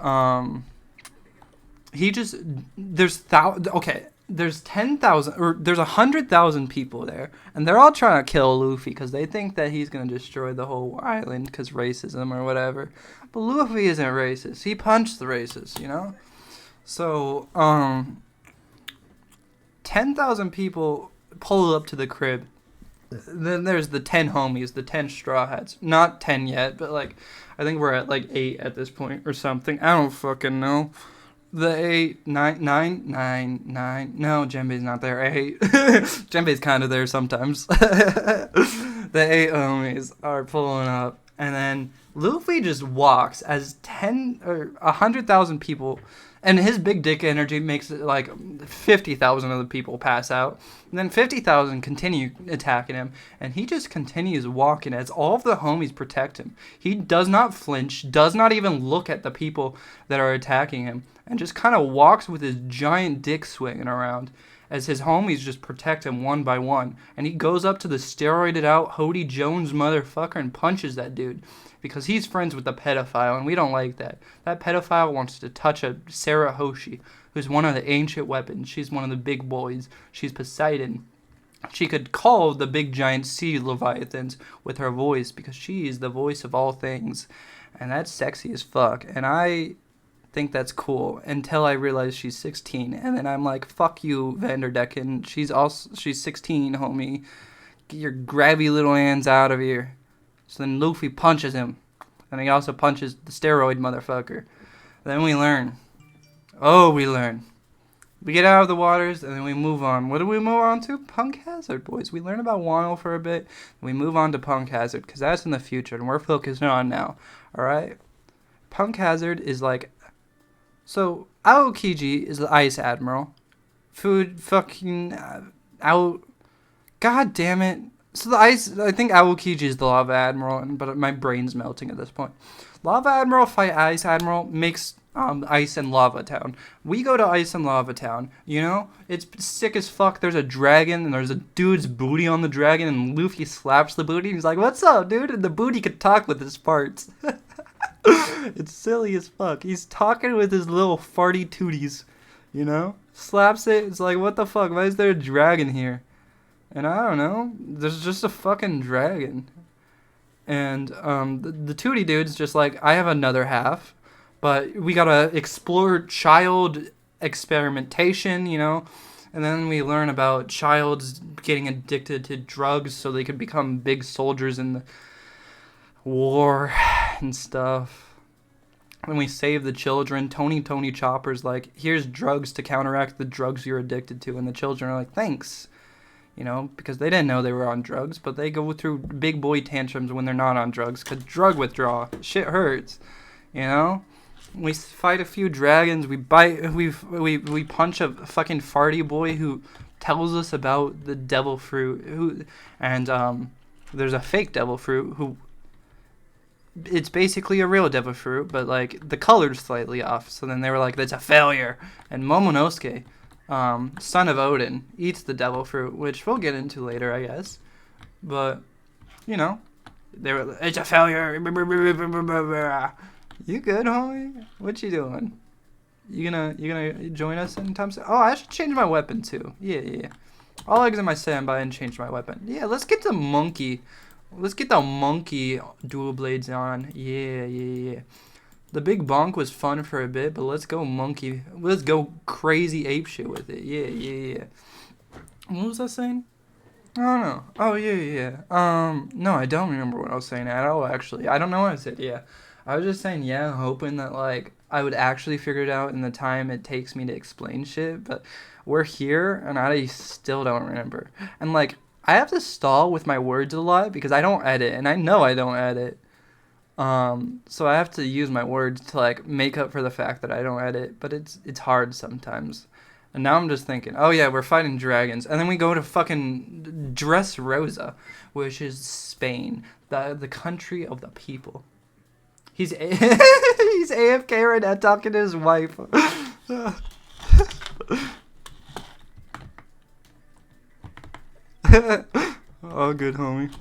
he just, there's 10,000, or there's 100,000 people there. And they're all trying to kill Luffy because they think that he's going to destroy the whole island because racism or whatever. But Luffy isn't racist. He punched the racists, So, 10,000 people pull up to the crib. Then there's the 10 homies, the 10 Straw Hats. Not 10 yet, but, like, I think we're at, like, 8 at this point or something. I don't fucking know. The 8, 9. No, Jinbei's not there. 8. Jinbei's kind of there sometimes. The 8 homies are pulling up. And then Luffy just walks as 10 or 100,000 people, and his big dick energy makes it like 50,000 of the people pass out. And then 50,000 continue attacking him, and he just continues walking as all of the homies protect him. He does not flinch, does not even look at the people that are attacking him, and just kind of walks with his giant dick swinging around as his homies just protect him one by one. And he goes up to the steroided out Hody Jones motherfucker and punches that dude because he's friends with the pedophile, and we don't like that. That pedophile wants to touch a Sarah Hoshi, who's one of the ancient weapons. She's one of the big boys. She's Poseidon. She could call the big giant sea leviathans with her voice because she is the voice of all things. And that's sexy as fuck. And I think that's cool until I realize she's 16. And then I'm like, fuck you, Vanderdecken. She's 16, homie. Get your grabby little hands out of here. So then Luffy punches him. And he also punches the steroid motherfucker. Then we learn. We learn. We get out of the waters, and then we move on. What do we move on to? Punk Hazard, boys. We learn about Wano for a bit, and we move on to Punk Hazard, because that's in the future, and we're focusing on now. Alright? Punk Hazard is like... So, Aokiji is the Ice Admiral. Food fucking... God damn it. So the ice, I think Aokiji is the Lava Admiral, but my brain's melting at this point. Lava Admiral fight Ice Admiral makes Ice and Lava Town. We go to Ice and Lava Town, you know? It's sick as fuck. There's a dragon, and there's a dude's booty on the dragon, and Luffy slaps the booty, and he's like, what's up, dude? And the booty can talk with his farts. It's silly as fuck. He's talking with his little farty tooties, you know? Slaps it, it's like, what the fuck? Why is there a dragon here? And I don't know, there's just a fucking dragon. And the Tootie dude's just like, I have another half, but we gotta explore child experimentation, you know? And then we learn about childs getting addicted to drugs so they could become big soldiers in the war and stuff. And we save the children. Tony Chopper's like, here's drugs to counteract the drugs you're addicted to. And the children are like, thanks. You know, because they didn't know they were on drugs, but they go through big boy tantrums when they're not on drugs, because drug withdrawal, shit hurts, you know? We fight a few dragons, we punch a fucking farty boy who tells us about the devil fruit, and there's a fake devil fruit who, it's basically a real devil fruit, but like, the color's slightly off, so then they were like, that's a failure, and Momonosuke, son of Odin, eats the devil fruit, which we'll get into later, I guess. But, you know, they were, it's a failure. You good, homie? What you doing? You gonna join us anytime soon? Oh, I should change my weapon too. Yeah. I'll exit my standby and change my weapon. Yeah, let's get the monkey. Let's get the monkey dual blades on. Yeah. The big bonk was fun for a bit, but let's go monkey. Let's go crazy ape shit with it. Yeah. What was I saying? I don't know. Oh, yeah. No, I don't remember what I was saying at all, actually. I don't know what I said, yeah. I was just saying, yeah, hoping that, like, I would actually figure it out in the time it takes me to explain shit, but we're here, and I still don't remember. And, like, I have to stall with my words a lot because I don't edit, and I know I don't edit. So I have to use my words to like make up for the fact that I don't edit, but it's hard sometimes. And now I'm just thinking, oh yeah, we're fighting dragons, and then we go to fucking Dressrosa, which is Spain, the country of the people. He's he's AFK right now talking to his wife. Oh, good homie.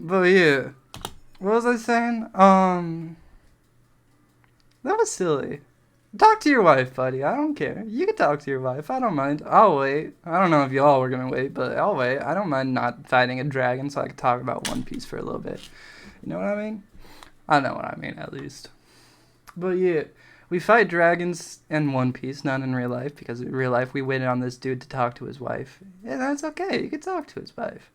But yeah, what was I saying? That was silly. Talk to your wife, buddy. I don't care. You can talk to your wife. I don't mind. I'll wait. I don't know if y'all were gonna wait, but I'll wait. I don't mind not fighting a dragon so I can talk about One Piece for a little bit. You know what I mean? I know what I mean, at least. But yeah, We fight dragons in One Piece, not in real life, because in real life we waited on this dude to talk to his wife. Yeah, that's okay. You can talk to his wife.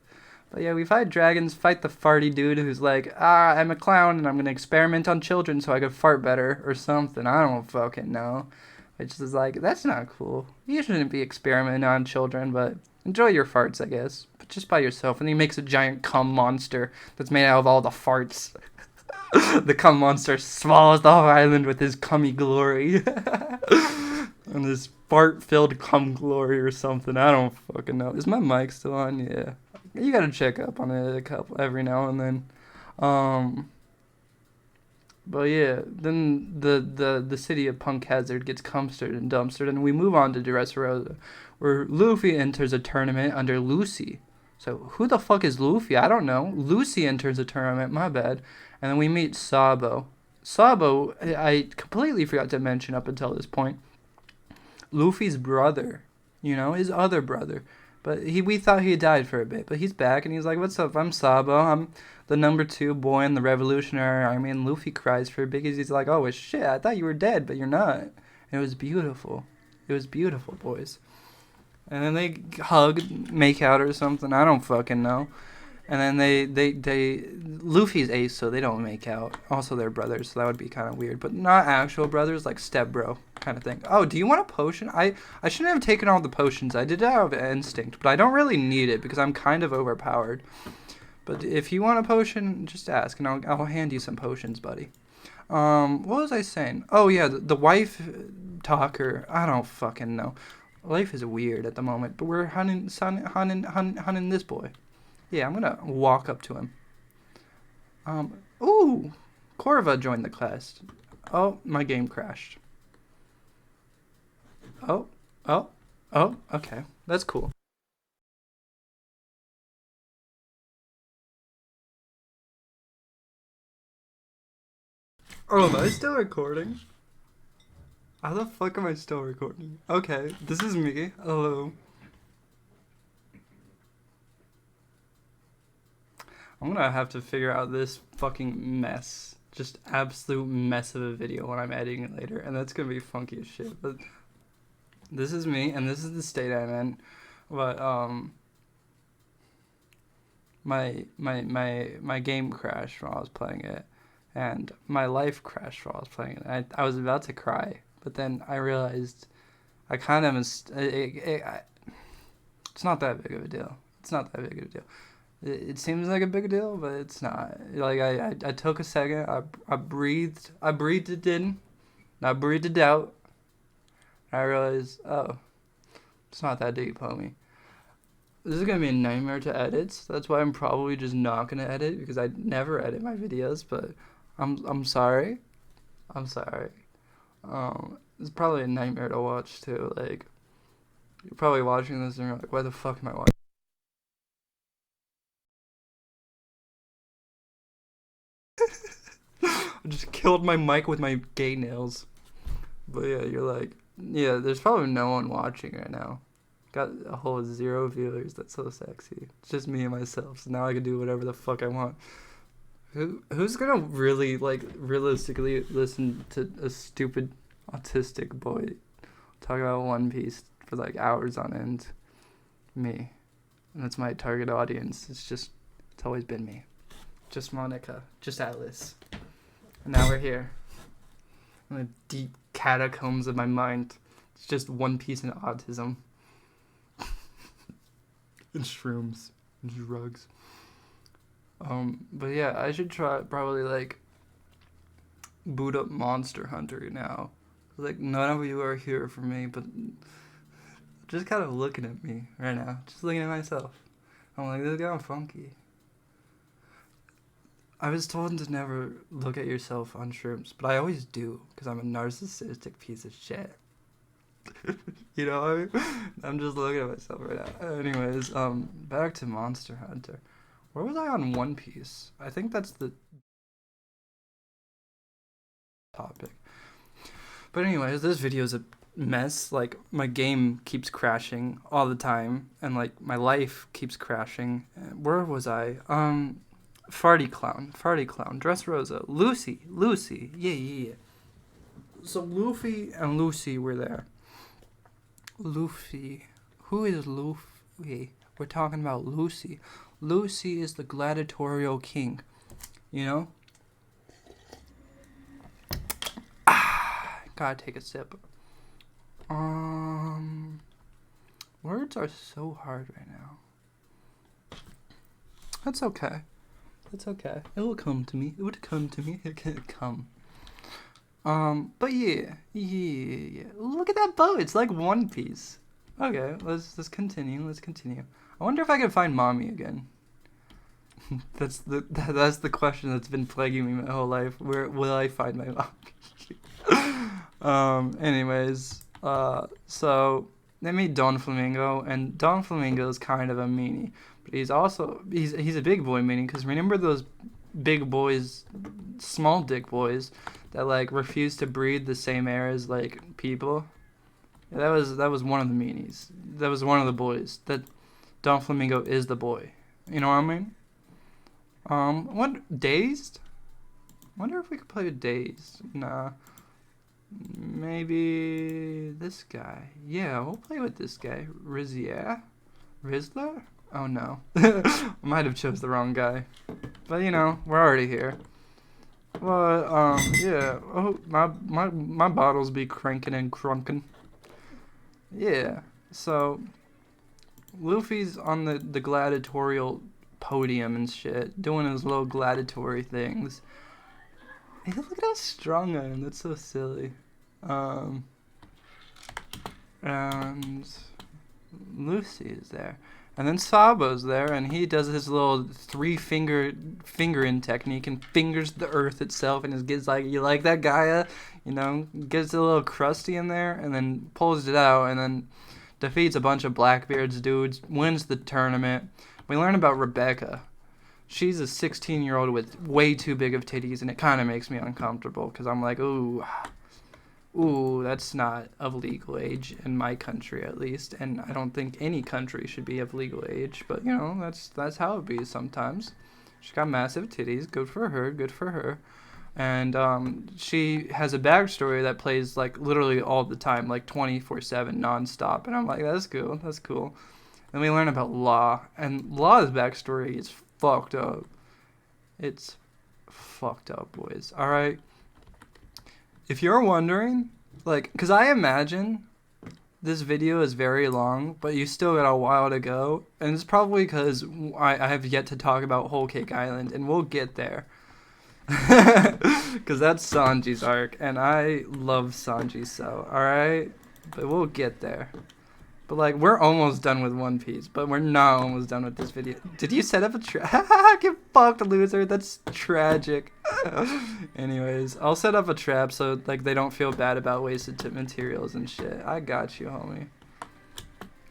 But yeah, we fight dragons, fight the farty dude who's like, I'm a clown and I'm gonna experiment on children so I could fart better or something. I don't fucking know. Which is like, that's not cool. You shouldn't be experimenting on children, but enjoy your farts, I guess. But just by yourself. And he makes a giant cum monster that's made out of all the farts. The cum monster swallows the whole island with his cummy glory. And this fart-filled cum glory or something. I don't fucking know. Is my mic still on? Yeah. You gotta check up on it every now and then. But yeah, then the city of Punk Hazard gets cumstered and dumpstered, and we move on to Dressrosa, where Luffy enters a tournament under Lucy. So who the fuck is Luffy? I don't know. Lucy enters a tournament, my bad. And then we meet Sabo. Sabo, I completely forgot to mention up until this point. Luffy's brother, his other brother. But we thought he died for a bit, but he's back and he's like, "What's up? I'm Sabo. I'm the #2 boy in the Revolutionary Army." And Luffy cries for because he's like, "Oh shit! I thought you were dead, but you're not." And it was beautiful. It was beautiful, boys. And then they hug, make out or something. I don't fucking know. And then they Luffy's ace, so they don't make out. Also, they're brothers, so that would be kind of weird. But not actual brothers, like stepbro kind of thing. Oh, do you want a potion? I shouldn't have taken all the potions. I did it out of instinct, but I don't really need it because I'm kind of overpowered. But if you want a potion, just ask, and I'll hand you some potions, buddy. What was I saying? Oh yeah, the wife talker. I don't fucking know. Life is weird at the moment, but we're hunting this boy. Yeah, I'm gonna walk up to him. Ooh, Corva joined the class. Oh, my game crashed. Oh, okay, that's cool. Oh, am I still recording? How the fuck am I still recording? Okay, this is me. Hello. I'm gonna have to figure out this fucking mess. Just absolute mess of a video when I'm editing it later. And that's gonna be funky as shit. But this is me, and this is the state I'm in. But, my game crashed while I was playing it. And my life crashed while I was playing it. I was about to cry. But then I realized I kind of... it's not that big of a deal. It's not that big of a deal. It seems like a big deal, but it's not. Like, I took a second, I breathed it in, I breathed it out, and I realized, oh, it's not that deep, homie. This is gonna be a nightmare to edit, so that's why I'm probably just not gonna edit, because I never edit my videos, but I'm sorry. I'm sorry. It's probably a nightmare to watch, too. Like, you're probably watching this and you're like, why the fuck am I watching? I just killed my mic with my gay nails. But yeah, you're like, yeah, there's probably no one watching right now. Got a whole 0 viewers. That's so sexy. It's just me and myself. So now I can do whatever the fuck I want. Who's gonna really, like, realistically listen to a stupid autistic boy talk about One Piece for like hours on end? Me. And that's my target audience. It's always been me. Just Monica. Just Atlas. And now we're here. In the deep catacombs of my mind. It's just One Piece and autism. And shrooms. And drugs. But yeah, I should probably, like, boot up Monster Hunter now. Like, none of you are here for me, but just kind of looking at me right now. Just looking at myself. I'm like, this is kind of funky. I was told to never look at yourself on Shrooms, but I always do, because I'm a narcissistic piece of shit. You know what I mean? I'm just looking at myself right now. Anyways, back to Monster Hunter. Where was I on One Piece? I think that's the topic. But anyways, this video is a mess. Like, my game keeps crashing all the time, and like my life keeps crashing. Where was I? Farty Clown, Dressrosa, Lucy, yeah. So Luffy and Lucy were there. Luffy. Who is Luffy? We're talking about Lucy. Lucy is the gladiatorial king. You know? Gotta take a sip. Words are so hard right now. That's okay. That's okay. It will come to me. It would come to me. It can come. But yeah. Look at that boat. It's like One Piece. Okay, let's continue. I wonder if I can find mommy again. That's the question that's been plaguing me my whole life. Where will I find my mommy? Anyways, so they meet Don Flamingo, and Don Flamingo is kind of a meanie, but he's a big boy meanie, because remember those big boys, small dick boys that like refuse to breathe the same air as like people? Yeah, that was one of the meanies. That was one of the boys. That Don Flamingo is the boy. You know what I mean? What, Dazed? Wonder if we could play with Dazed. Nah. Maybe this guy. Yeah, we'll play with this guy. Rizzler? Oh no. I might have chose the wrong guy. But you know, we're already here. Well, yeah. Oh, my bottles be cranking and crunking. Yeah. So Luffy's on the gladiatorial podium and shit, doing his little gladiatory things. Hey, look at how strong I am. That's so silly. And Lucy is there. And then Sabo's there, and he does his little fingering technique and fingers the earth itself, and just gets like, you like that, Gaia? You know, gets a little crusty in there, and then pulls it out, and then defeats a bunch of Blackbeard's dudes, wins the tournament. We learn about Rebecca. She's a 16-year-old with way too big of titties, and it kind of makes me uncomfortable, because I'm like, ooh, that's not of legal age in my country, at least, and I don't think any country should be of legal age, but, you know, that's how it be sometimes. She got massive titties, good for her, and she has a backstory that plays, like, literally all the time, like, 24/7, nonstop, and I'm like, that's cool. Then we learn about Law, and Law's backstory is fucked up. It's fucked up, boys, alright? If you're wondering, like, because I imagine this video is very long, but you still got a while to go, and it's probably because I have yet to talk about Whole Cake Island, and we'll get there. Because that's Sanji's arc, and I love Sanji so, alright? But we'll get there. But, like, we're almost done with One Piece, but we're not almost done with this video. Did you set up a trap? Get fucked, loser. That's tragic. Anyways, I'll set up a trap so, like, they don't feel bad about wasted materials and shit. I got you, homie.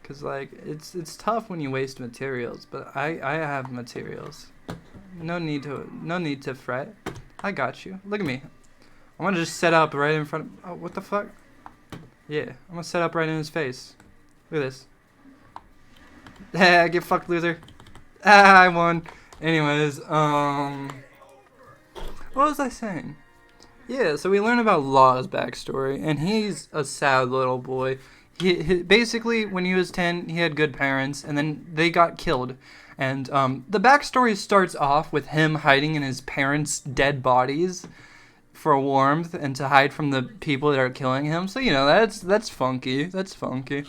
Because, like, it's tough when you waste materials, but I have materials. No need to fret. I got you. Look at me. I'm gonna just set up right in front of... Oh, what the fuck? Yeah, I'm gonna set up right in his face. Look at this. Get fucked, loser. I won. Anyways, what was I saying? Yeah, so we learn about Law's backstory, and he's a sad little boy. He basically, when he was 10, he had good parents, and then they got killed. And the backstory starts off with him hiding in his parents' dead bodies for warmth and to hide from the people that are killing him. So, you know, that's funky. That's funky.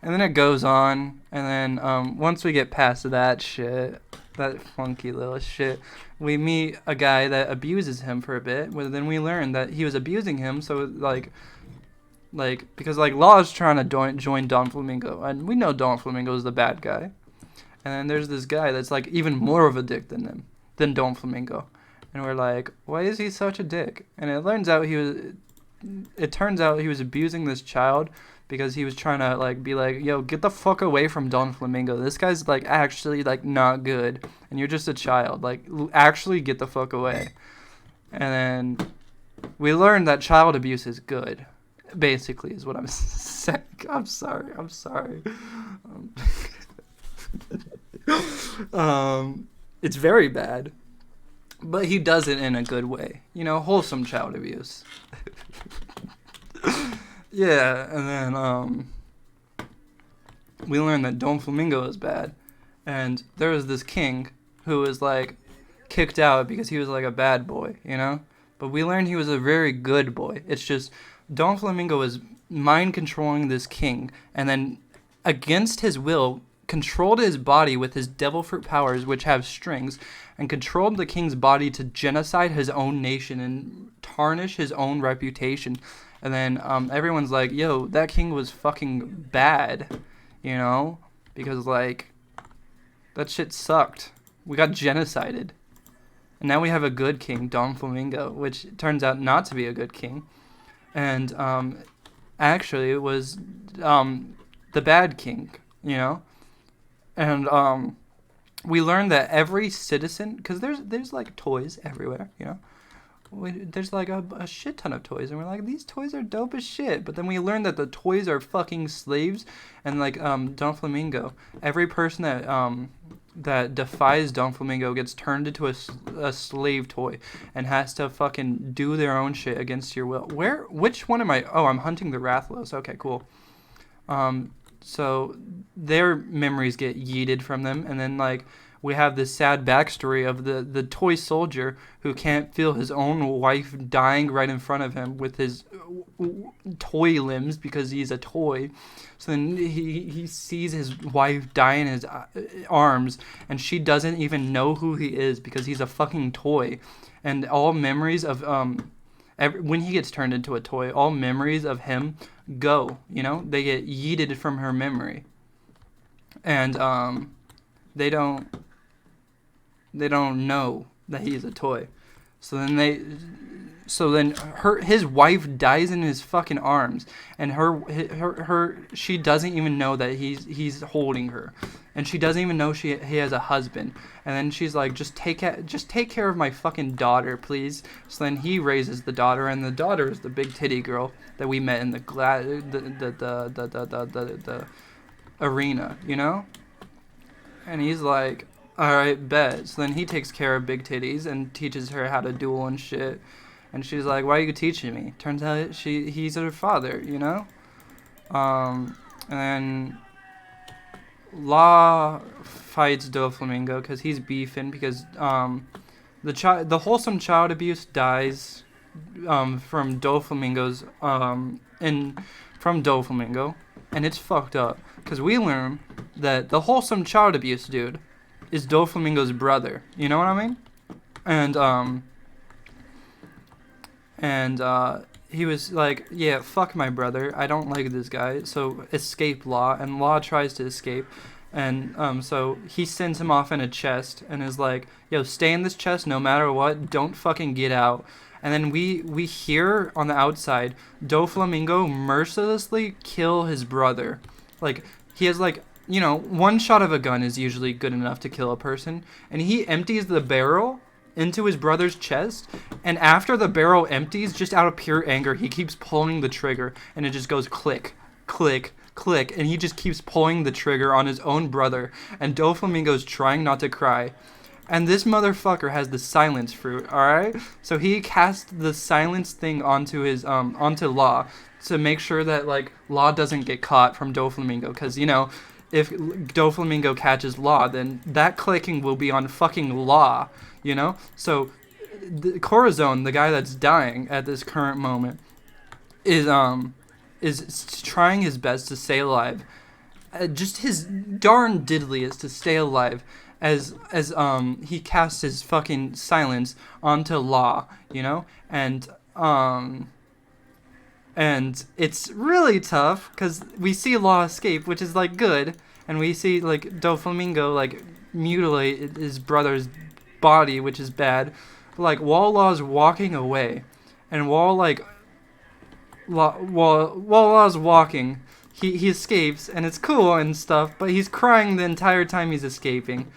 And then it goes on, and then once we get past that shit, that funky little shit, we meet a guy that abuses him for a bit. But then we learn that he was abusing him, so like because like Law is trying to join Don Flamingo, and we know Don Flamingo is the bad guy. And then there's this guy that's like even more of a dick than Don Flamingo, and we're like, why is he such a dick? And it turns out he was abusing this child because he was trying to like be like, yo, get the fuck away from Don Flamingo. This guy's like actually like not good, and you're just a child. Like actually get the fuck away. And then we learned that child abuse is good. Basically, is what I'm saying. I'm sorry. It's very bad, but he does it in a good way. You know, wholesome child abuse. Yeah, and then we learned that Don Flamingo is bad, and there was this king who was like kicked out because he was like a bad boy, you know. But we learned he was a very good boy. It's just Don Flamingo was mind controlling this king, and then against his will controlled his body with his devil fruit powers, which have strings, and controlled the king's body to genocide his own nation and tarnish his own reputation. And then everyone's like, yo, that king was fucking bad, you know? Because, like, that shit sucked. We got genocided. And now we have a good king, Don Flamingo, which turns out not to be a good king. And actually, it was the bad king, you know? And we learned that every citizen, because there's like toys everywhere, you know? There's like a shit ton of toys, and we're like, these toys are dope as shit. But then we learned that the toys are fucking slaves, and like Don Flamingo, every person that defies Don Flamingo gets turned into a slave toy and has to fucking do their own shit against your will. Which one am I? Oh, I'm hunting the Rathlos. Okay, cool. So their memories get yeeted from them, and then like we have this sad backstory of the toy soldier who can't feel his own wife dying right in front of him with his toy limbs because he's a toy. So then he sees his wife die in his arms, and she doesn't even know who he is because he's a fucking toy. And all memories of when he gets turned into a toy, all memories of him go, you know? They get yeeted from her memory. And they don't know that he's a toy. So then his wife dies in his fucking arms, and she doesn't even know that he's holding her, and she doesn't even know he has a husband. And then she's like, just take care of my fucking daughter, please. So then he raises the daughter, and the daughter is the big titty girl that we met in the arena, you know. And he's like, alright, bet. So then he takes care of big titties and teaches her how to duel and shit. And she's like, why are you teaching me? Turns out he's her father, you know? And then Law fights Doflamingo because he's beefing because the wholesome child abuse dies from Doflamingo's from Doflamingo, and it's fucked up because we learn that the wholesome child abuse dude is Doflamingo's brother. You know what I mean? And he was like, yeah, fuck my brother. I don't like this guy. So escape Law, and Law tries to escape. And so he sends him off in a chest and is like, yo, stay in this chest no matter what. Don't fucking get out. And then we hear on the outside Doflamingo mercilessly kill his brother. Like, he has like, you know, one shot of a gun is usually good enough to kill a person. And he empties the barrel into his brother's chest, and after the barrel empties, just out of pure anger, he keeps pulling the trigger, and it just goes click, click, click, and he just keeps pulling the trigger on his own brother, and Doflamingo's trying not to cry. And this motherfucker has the silence fruit, alright? So he casts the silence thing onto his onto Law to make sure that like Law doesn't get caught from Doflamingo, because you know, if Doflamingo catches Law, then that clicking will be on fucking Law, you know? So Corazon, the guy that's dying at this current moment, is trying his best to stay alive. Just his darn diddliest to stay alive as he casts his fucking silence onto Law, you know? And it's really tough because we see Law escape, which is like good, and we see like Doflamingo like mutilate his brother's body, which is bad. But like while Law's walking away, and while Law's walking, he escapes, and it's cool and stuff. But he's crying the entire time he's escaping,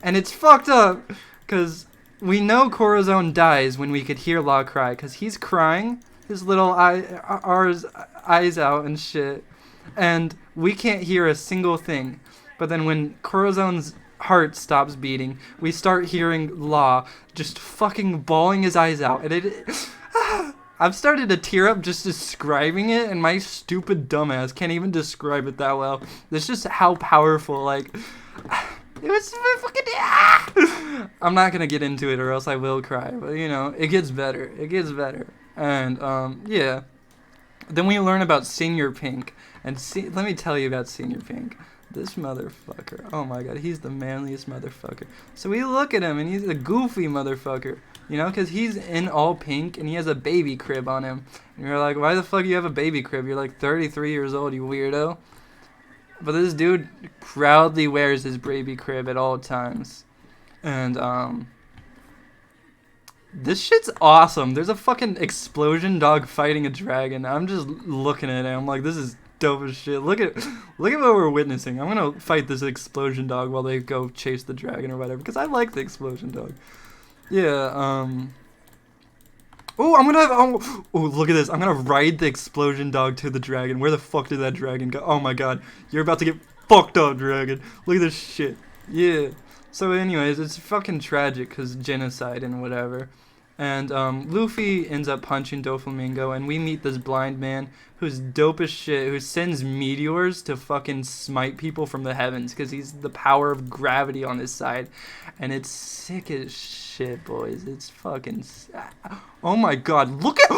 and it's fucked up because we know Corazon dies when we could hear Law cry because he's crying his little eyes out and shit, and we can't hear a single thing. But then when Corazon's heart stops beating, we start hearing Law just fucking bawling his eyes out, and I've started to tear up just describing it, and my stupid dumbass can't even describe it that well. That's just how powerful, like, it was fucking. I'm not gonna get into it, or else I will cry. But you know, it gets better. It gets better, and yeah. Then we learn about Senior Pink, and let me tell you about Senior Pink. This motherfucker, oh my god, he's the manliest motherfucker. So we look at him, and he's a goofy motherfucker, you know, because he's in all pink, and he has a baby crib on him. And you're like, why the fuck do you have a baby crib? You're like 33 years old, you weirdo. But this dude proudly wears his baby crib at all times. And, this shit's awesome. There's a fucking explosion dog fighting a dragon. I'm just looking at it. I'm like, this is dope as shit. Look at what we're witnessing. I'm gonna fight this explosion dog while they go chase the dragon or whatever, because I like the explosion dog. Yeah. Oh, I'm gonna have. Oh, look at this. I'm gonna ride the explosion dog to the dragon. Where the fuck did that dragon go? Oh my god, you're about to get fucked up, dragon. Look at this shit. Yeah. So, anyways, it's fucking tragic because genocide and whatever. And Luffy ends up punching Doflamingo, and we meet this blind man who's dope as shit, who sends meteors to fucking smite people from the heavens because he's the power of gravity on his side. And it's sick as shit, boys. It's fucking... Oh my god, look at...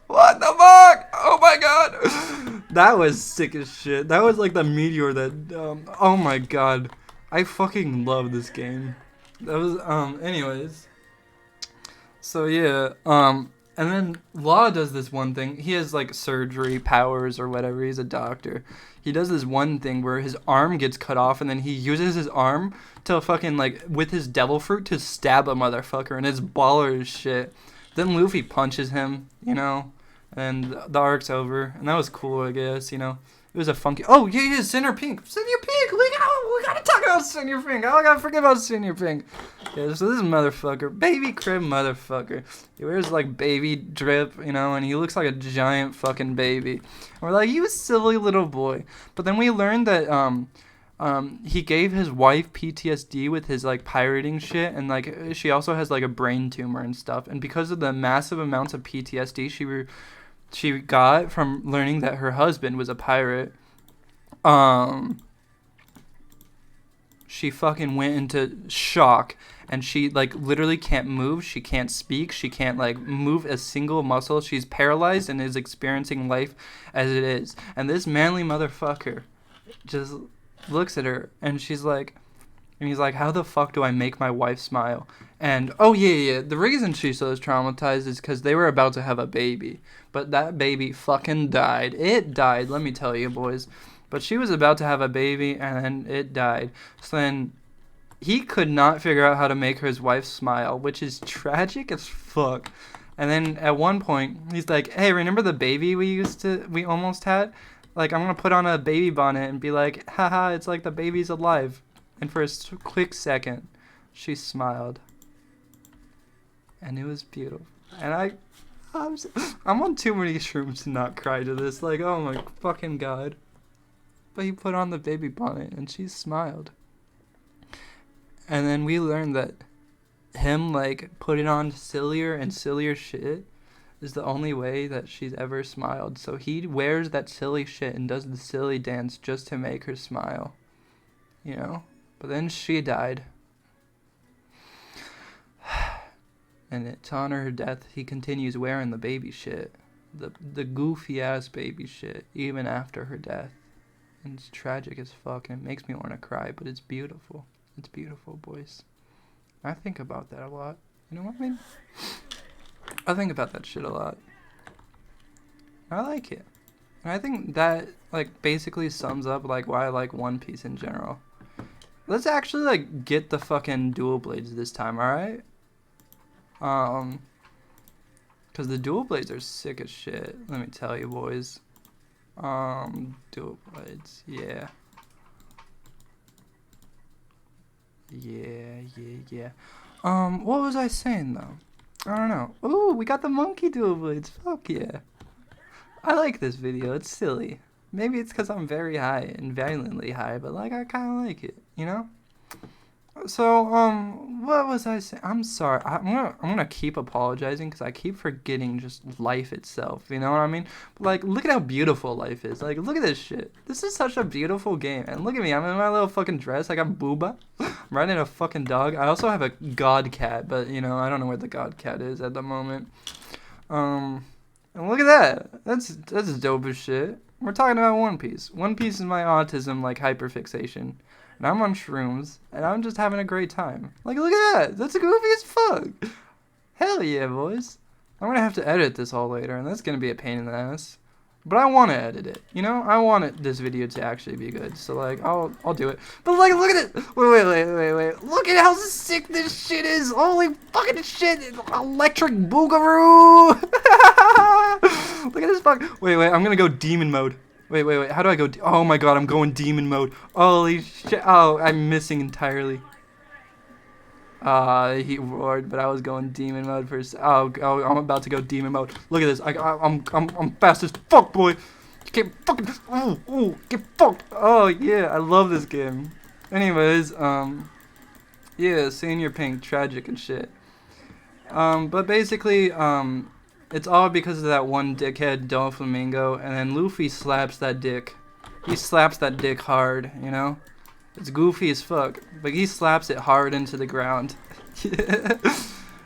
What the fuck? Oh my god. That was sick as shit. That was like the meteor that... oh my god. I fucking love this game. That was, anyways. So, yeah, and then Law does this one thing. He has, like, surgery powers or whatever. He's a doctor. He does this one thing where his arm gets cut off, and then he uses his arm to fucking, like, with his devil fruit to stab a motherfucker, and it's baller as shit. Then Luffy punches him, you know, and the arc's over, and that was cool, I guess, you know. It was a funky... Oh, yeah, Senior Pink. Senior Pink! We gotta talk about Senior Pink. I gotta forget about Senior Pink. Yeah, so this motherfucker, baby crib motherfucker. He wears, like, baby drip, you know, and he looks like a giant fucking baby. And we're like, you silly little boy. But then we learned that, he gave his wife PTSD with his, like, pirating shit, and, like, she also has, like, a brain tumor and stuff. And because of the massive amounts of PTSD she got from learning that her husband was a pirate, she fucking went into shock, and she, like, literally can't move, she can't speak, she can't, like, move a single muscle. She's paralyzed and is experiencing life as it is. And this manly motherfucker just looks at her, and she's like, and he's like, how the fuck do I make my wife smile? And, oh, yeah, the reason she's so traumatized is because they were about to have a baby. But that baby fucking died. It died, let me tell you, boys. But she was about to have a baby, and then it died. So then he could not figure out how to make his wife smile, which is tragic as fuck. And then at one point, he's like, hey, remember the baby we almost had? Like, I'm going to put on a baby bonnet and be like, haha, it's like the baby's alive. And for a quick second, she smiled. And it was beautiful. And I'm on too many shrooms to not cry to this. Like, oh my fucking god. But he put on the baby bonnet and she smiled. And then we learned that him, like, putting on sillier and sillier shit is the only way that she's ever smiled. So he wears that silly shit and does the silly dance just to make her smile. You know? But then she died. And to honor her death, he continues wearing the baby shit. The goofy ass baby shit, even after her death. And it's tragic as fuck, and it makes me want to cry, but it's beautiful. It's beautiful, boys. I think about that a lot. You know what I mean? I think about that shit a lot. I like it. And I think that, like, basically sums up, like, why I like One Piece in general. Let's actually, like, get the fucking dual blades this time, alright? Because the dual blades are sick as shit, let me tell you, boys. Dual blades, yeah. Yeah. What was I saying, though? I don't know. Ooh, we got the monkey dual blades, fuck yeah. I like this video, it's silly. Maybe it's because I'm very high and violently high, but, like, I kind of like it, you know? So, what was I saying? I'm sorry. I'm gonna keep apologizing because I keep forgetting just life itself. You know what I mean? Like, look at how beautiful life is. Like, look at this shit. This is such a beautiful game. And look at me. I'm in my little fucking dress. I got booba. I'm riding a fucking dog. I also have a god cat, but you know, I don't know where the god cat is at the moment. And look at that. That's dope as shit. We're talking about One Piece. One Piece is my autism, like, hyperfixation. And I'm on shrooms, and I'm just having a great time. Like, look at that. That's goofy as fuck. Hell yeah, boys. I'm gonna have to edit this all later, and that's gonna be a pain in the ass. But I want to edit it, you know? I want this video to actually be good, so, like, I'll do it. But, like, look at it! Wait. Look at how sick this shit is! Holy fucking shit! Electric Boogaroo! Look at this fuck. Wait, I'm gonna go demon mode. Wait. How do I go? Oh my god, I'm going demon mode. Holy shit. Oh, I'm missing entirely. He roared, but I was going demon mode first. Oh, I'm about to go demon mode. Look at this. I'm fast as fuck, boy. You can't fucking. Ooh, get fucked. Oh yeah, I love this game. Anyways, yeah, Senior Pink, tragic and shit. But basically, it's all because of that one dickhead, Doflamingo, and then Luffy slaps that dick. He slaps that dick hard, you know? It's goofy as fuck, but he slaps it hard into the ground.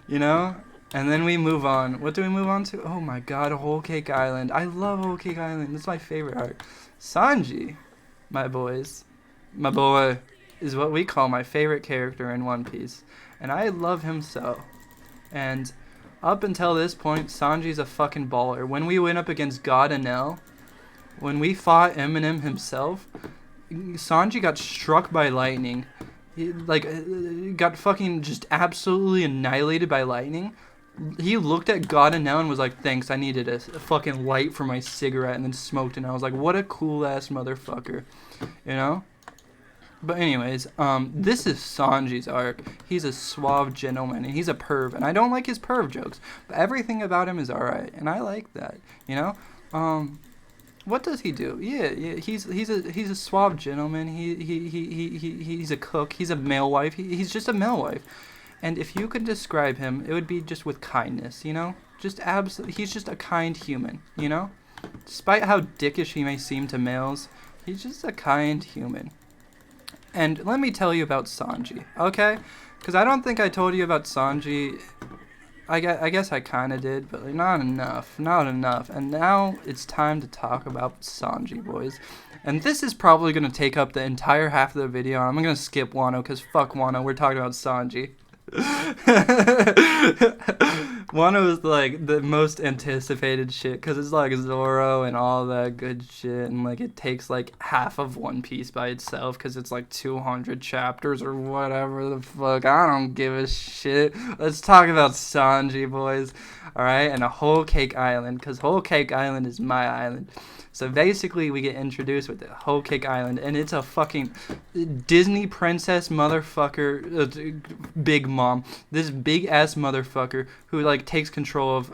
You know? And then we move on. What do we move on to? Oh my god, Whole Cake Island. I love Whole Cake Island. It's my favorite arc. Sanji, my boys, my boy, is what we call my favorite character in One Piece. And I love him so. And up until this point, Sanji's a fucking baller. When we went up against God and L, when we fought Eminem himself, Sanji got struck by lightning. He, like, got fucking just absolutely annihilated by lightning. He looked at God and L and was like, thanks, I needed a fucking light for my cigarette, and then smoked it. And I was like, what a cool ass motherfucker. You know? But anyways, this is Sanji's arc. He's a suave gentleman, and he's a perv, and I don't like his perv jokes, but everything about him is alright, and I like that, you know? What does he do? Yeah, he's a suave gentleman. He's a cook. He's a male wife. He's just a male wife, and if you could describe him, it would be just with kindness, you know? He's just a kind human, you know? Despite how dickish he may seem to males, he's just a kind human. And let me tell you about Sanji, okay? Because I don't think I told you about Sanji. I guess I kind of did, but not enough. And now it's time to talk about Sanji, boys. And this is probably going to take up the entire half of the video. I'm going to skip Wano, because fuck Wano. We're talking about Sanji. Wano is like the most anticipated shit because it's like Zoro and all that good shit, and like it takes like half of One Piece by itself because it's like 200 chapters or whatever the fuck. I don't give a shit. Let's talk about Sanji, boys. Alright, and a Whole Cake Island, because Whole Cake Island is my island. So basically, we get introduced with the Whole Cake Island, and it's a fucking Disney princess motherfucker, Big Mom. This big ass motherfucker who like takes control of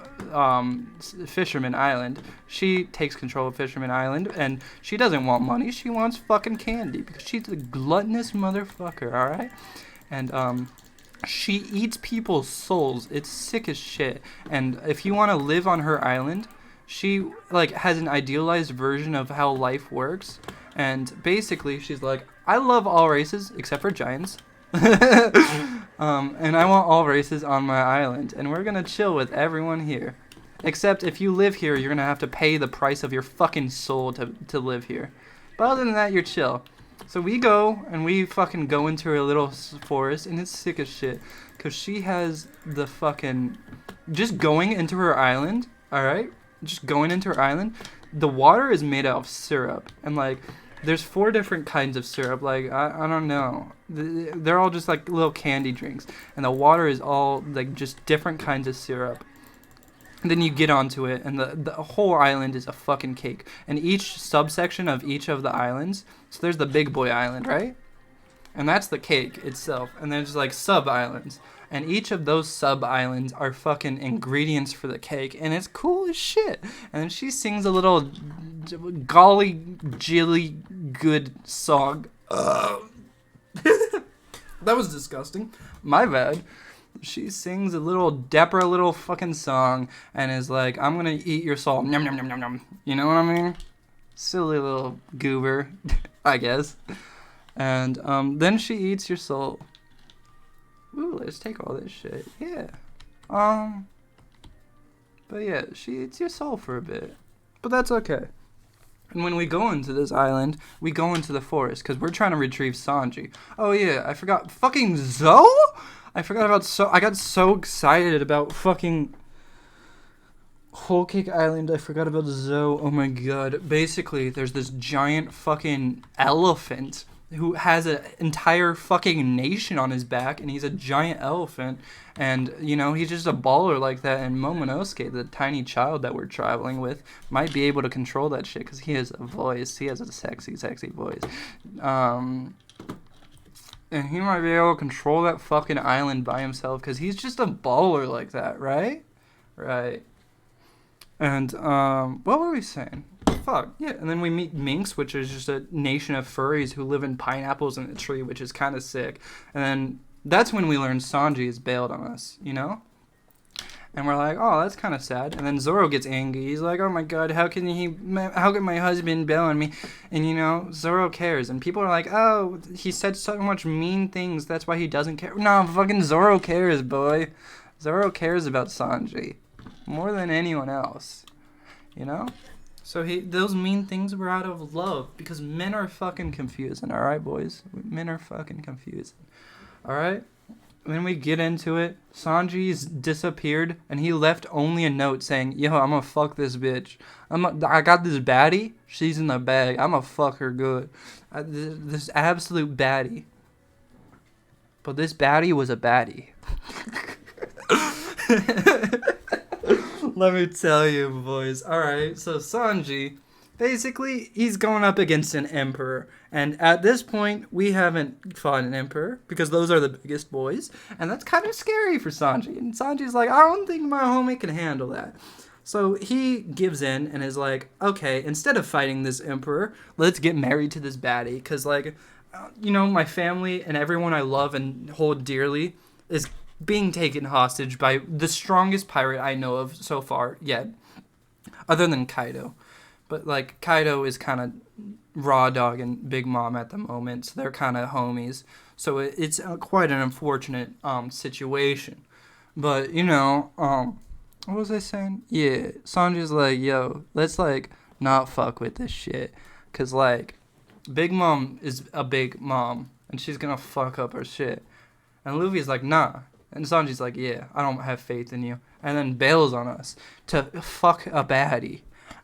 Fisherman Island. She takes control of Fisherman Island, and she doesn't want money. She wants fucking candy because she's a gluttonous motherfucker. All right, and she eats people's souls. It's sick as shit. And if you want to live on her island, she like has an idealized version of how life works, and basically she's like, I love all races except for giants. And I want all races on my island, and we're gonna chill with everyone here, except if you live here, you're gonna have to pay the price of your fucking soul to live here. But other than that, you're chill. So we go, and we fucking go into her little forest, and it's sick as shit, because she has the fucking, just going into her island, alright? Just going into her island, the water is made out of syrup, and like there's 4 different kinds of syrup. Like I don't know, they're all just like little candy drinks, and the water is all like just different kinds of syrup. And then you get onto it, and the whole island is a fucking cake, and each subsection of each of the islands, so there's the big boy island, right? And that's the cake itself, and there's like sub islands, and each of those sub islands are fucking ingredients for the cake, and it's cool as shit. And then she sings a little golly jilly good song. That was disgusting. My bad. She sings a little dapper little fucking song and is like, I'm gonna eat your soul. Yum, yum, yum, yum, yum. You know what I mean? Silly little goober, I guess. And then she eats your soul. Ooh, let's take all this shit. Yeah. But yeah, she eats your soul for a bit. But that's okay. And when we go into this island, we go into the forest because we're trying to retrieve Sanji. Oh yeah, I forgot. Fucking Zoe? I forgot about I got so excited about fucking Whole Cake Island. I forgot about Zoe. Oh my god. Basically, there's this giant fucking elephant who has an entire fucking nation on his back, and he's a giant elephant. And, you know, he's just a baller like that. And Momonosuke, the tiny child that we're traveling with, might be able to control that shit because he has a voice. He has a sexy, sexy voice. And he might be able to control that fucking island by himself because he's just a baller like that, right? Right. And, what were we saying? Fuck, yeah. And then we meet minks, which is just a nation of furries who live in pineapples in a tree, which is kind of sick. And then that's when we learn Sanji has bailed on us, you know? And we're like, oh, that's kind of sad. And then Zoro gets angry. He's like, oh my god, how can my husband bail on me? And, you know, Zoro cares. And people are like, oh, he said so much mean things. That's why he doesn't care. No, fucking Zoro cares, boy. Zoro cares about Sanji more than anyone else, you know? So those mean things were out of love because men are fucking confusing, all right, boys? Men are fucking confusing, all right? When we get into it, Sanji's disappeared, and he left only a note saying, yo, I'm gonna fuck this bitch. I got this baddie. She's in the bag. I'm gonna fuck her good. This absolute baddie. But this baddie was a baddie. Let me tell you, boys. Alright, so Sanji, basically, he's going up against an emperor. And at this point, we haven't fought an emperor, because those are the biggest boys. And that's kind of scary for Sanji. And Sanji's like, I don't think my homie can handle that. So he gives in and is like, okay, instead of fighting this emperor, let's get married to this baddie. Because, like, you know, my family and everyone I love and hold dearly is being taken hostage by the strongest pirate I know of so far yet, other than Kaido. But, like, Kaido is kind of Raw Dog and Big Mom at the moment, so they're kind of homies. So it's quite an unfortunate situation. But, you know, what was I saying? Yeah, Sanji's like, yo, let's, like, not fuck with this shit. Because, like, Big Mom is a big mom, and she's gonna fuck up her shit. And Luffy's like, nah. And Sanji's like, yeah, I don't have faith in you. And then bails on us to fuck a baddie.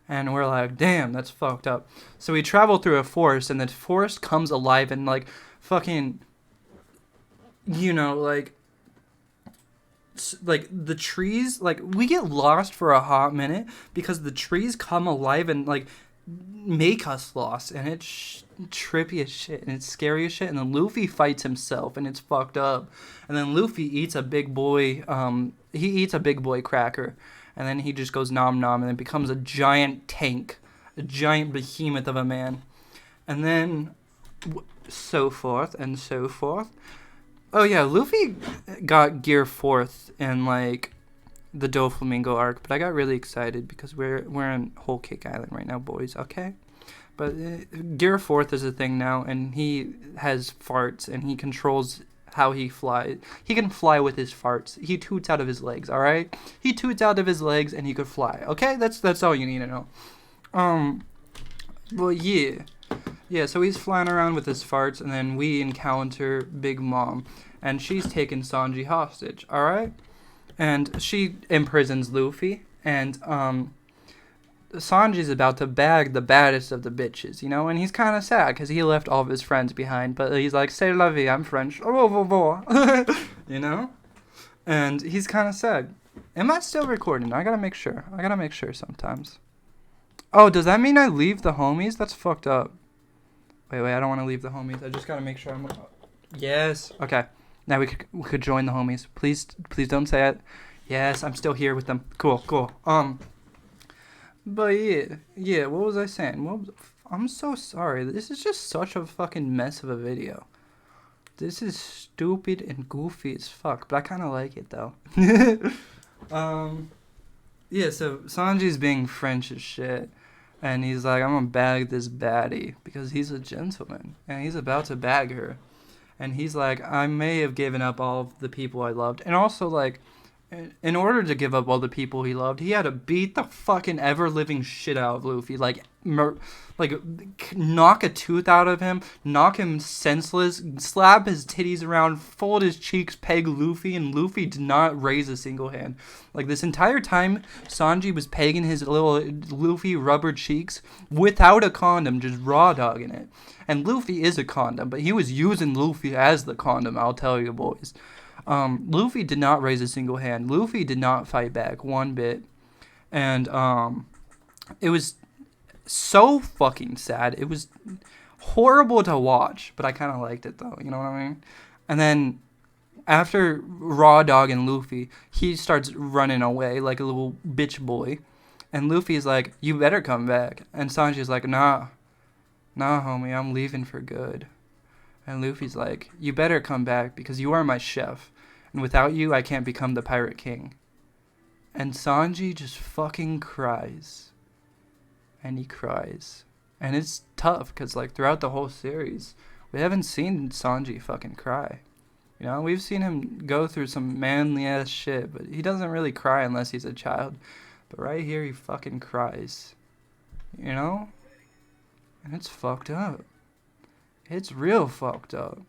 And we're like, damn, that's fucked up. So we travel through a forest, and the forest comes alive and, like, fucking, you know, like the trees, like, we get lost for a hot minute because the trees come alive and, like, make us lost, and it's trippy as shit, and it's scary as shit. And then Luffy fights himself, and it's fucked up. And then Luffy eats a big boy, he eats a big boy cracker, and then he just goes nom nom, and then becomes a giant tank, a giant behemoth of a man. And then so forth and so forth. Oh yeah, Luffy got Gear 4th in, like, the Doflamingo arc, but I got really excited because we're in Whole Cake Island right now, boys, okay? But Gear 4th is a thing now, and he has farts, and he controls how he flies. He can fly with his farts. He toots out of his legs, alright? He toots out of his legs, and he could fly, okay? That's all you need to know. Well, yeah. Yeah, so he's flying around with his farts, and then we encounter Big Mom, and she's taken Sanji hostage, alright? And she imprisons Luffy, and Sanji's about to bag the baddest of the bitches, you know? And he's kind of sad because he left all of his friends behind, but he's like, c'est la vie, I'm French, you know? And he's kind of sad. Am I still recording? I gotta make sure sometimes. Oh, does that mean I leave the homies? That's fucked up. Wait, I don't want to leave the homies. I just gotta make sure I'm... Yes. Okay. Now we could join the homies. Please don't say it. Yes, I'm still here with them. Cool. But yeah. What was I saying? I'm so sorry. This is just such a fucking mess of a video. This is stupid and goofy as fuck, but I kind of like it though. Yeah, so Sanji's being French as shit, and he's like, I'm gonna bag this baddie because he's a gentleman, and he's about to bag her. And he's like, I may have given up all of the people I loved. And also, like, in order to give up all the people he loved, he had to beat the fucking ever-living shit out of Luffy. Like, knock a tooth out of him, knock him senseless, slap his titties around, fold his cheeks, peg Luffy, and Luffy did not raise a single hand. Like, this entire time, Sanji was pegging his little Luffy rubber cheeks without a condom, just raw dogging it. And Luffy is a condom, but he was using Luffy as the condom, I'll tell you boys. Luffy did not raise a single hand. Luffy did not fight back one bit. And it was so fucking sad. It was horrible to watch, but I kind of liked it though, you know what I mean? And then after Raw Dog and Luffy, he starts running away like a little bitch boy. And Luffy's like, you better come back. And Sanji's like, nah, homie, I'm leaving for good. And Luffy's like, you better come back because you are my chef. And without you, I can't become the Pirate King. And Sanji just fucking cries. And he cries. And it's tough because, like, throughout the whole series, we haven't seen Sanji fucking cry. You know, we've seen him go through some manly-ass shit, but he doesn't really cry unless he's a child. But right here, he fucking cries. You know? And it's fucked up. It's real fucked up.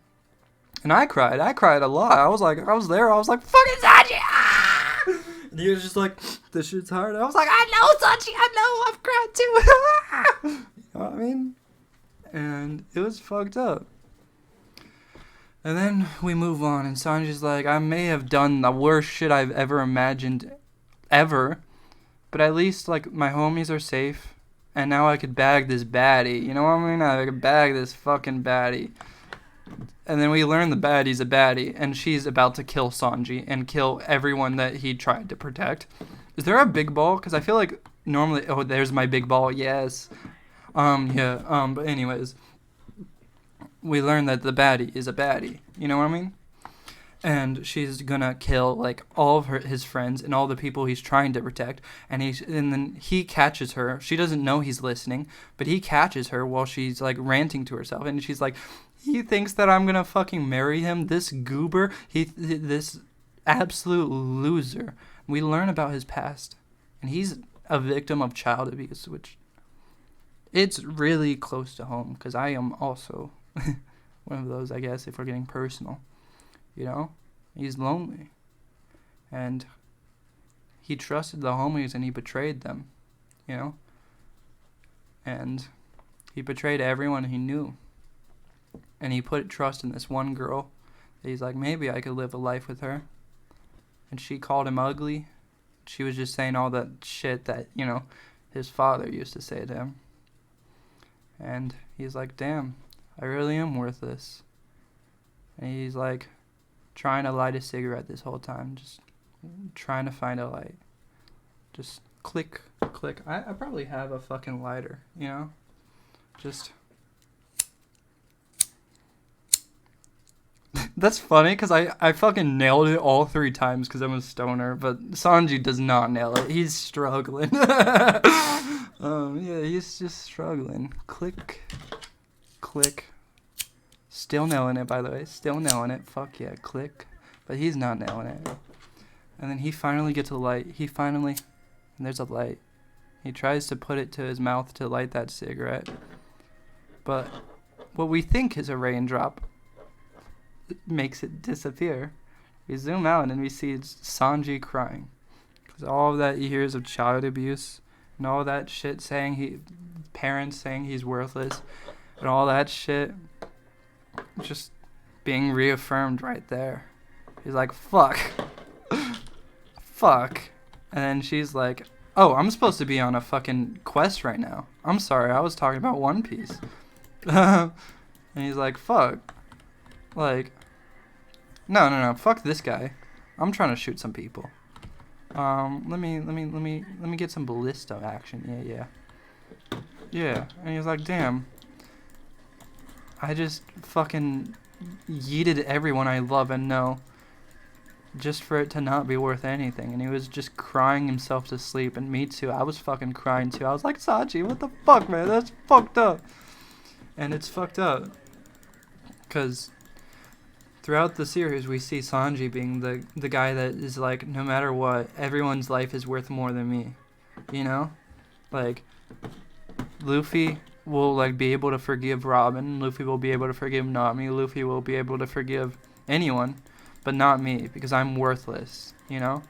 And I cried a lot. I was like, fucking Sanji! Ah! And he was just like, this shit's hard. I was like, I know, Sanji, I know, I've cried too. You know what I mean? And it was fucked up. And then we move on, and Sanji's like, I may have done the worst shit I've ever imagined, ever, but at least, like, my homies are safe, and now I could bag this baddie. You know what I mean? I could bag this fucking baddie. And then we learn the baddie's a baddie, and she's about to kill Sanji and kill everyone that he tried to protect. Is there a big ball? Because I feel like normally... Oh, there's my big ball. Yes. But anyways, we learn that the baddie is a baddie. You know what I mean? And she's gonna kill, like, all of his friends and all the people he's trying to protect. And then he catches her. She doesn't know he's listening, but he catches her while she's, like, ranting to herself. And she's like... He thinks that I'm gonna fucking marry him. This goober. This absolute loser. We learn about his past. And he's a victim of child abuse, which... It's really close to home, because I am also one of those, I guess, if we're getting personal. You know? He's lonely. And he trusted the homies and he betrayed them. You know? And he betrayed everyone he knew. And he put trust in this one girl. He's like, maybe I could live a life with her. And she called him ugly. She was just saying all that shit that, you know, his father used to say to him. And he's like, damn, I really am worth this. And he's like, trying to light a cigarette this whole time. Just trying to find a light. Just click, click. I probably have a fucking lighter, you know? Just... That's funny, because I fucking nailed it all 3 times because I'm a stoner, but Sanji does not nail it. He's struggling. Yeah, he's just struggling. Click. Click. Still nailing it, by the way. Still nailing it. Fuck yeah, click. But he's not nailing it. And then he finally gets a light. And there's a light. He tries to put it to his mouth to light that cigarette. But what we think is a raindrop makes it disappear. We zoom out and we see Sanji crying, because all of that he hears of child abuse and all that shit, parents saying he's worthless and all that shit just being reaffirmed right there. He's like, fuck. And then she's like, oh, I'm supposed to be on a fucking quest right now. I'm sorry, I was talking about One Piece. And he's like, fuck. Like, no, fuck this guy. I'm trying to shoot some people. Let me get some ballista action. Yeah. And he's like, damn. I just fucking yeeted everyone I love and know just for it to not be worth anything. And he was just crying himself to sleep, and me too. I was fucking crying too. I was like, Sachi, what the fuck, man? That's fucked up. And it's fucked up because throughout the series we see Sanji being the guy that is like, no matter what, everyone's life is worth more than me, you know? Like, Luffy will like be able to forgive Robin, Luffy will be able to forgive Nami, Luffy will be able to forgive anyone, but not me, because I'm worthless, you know?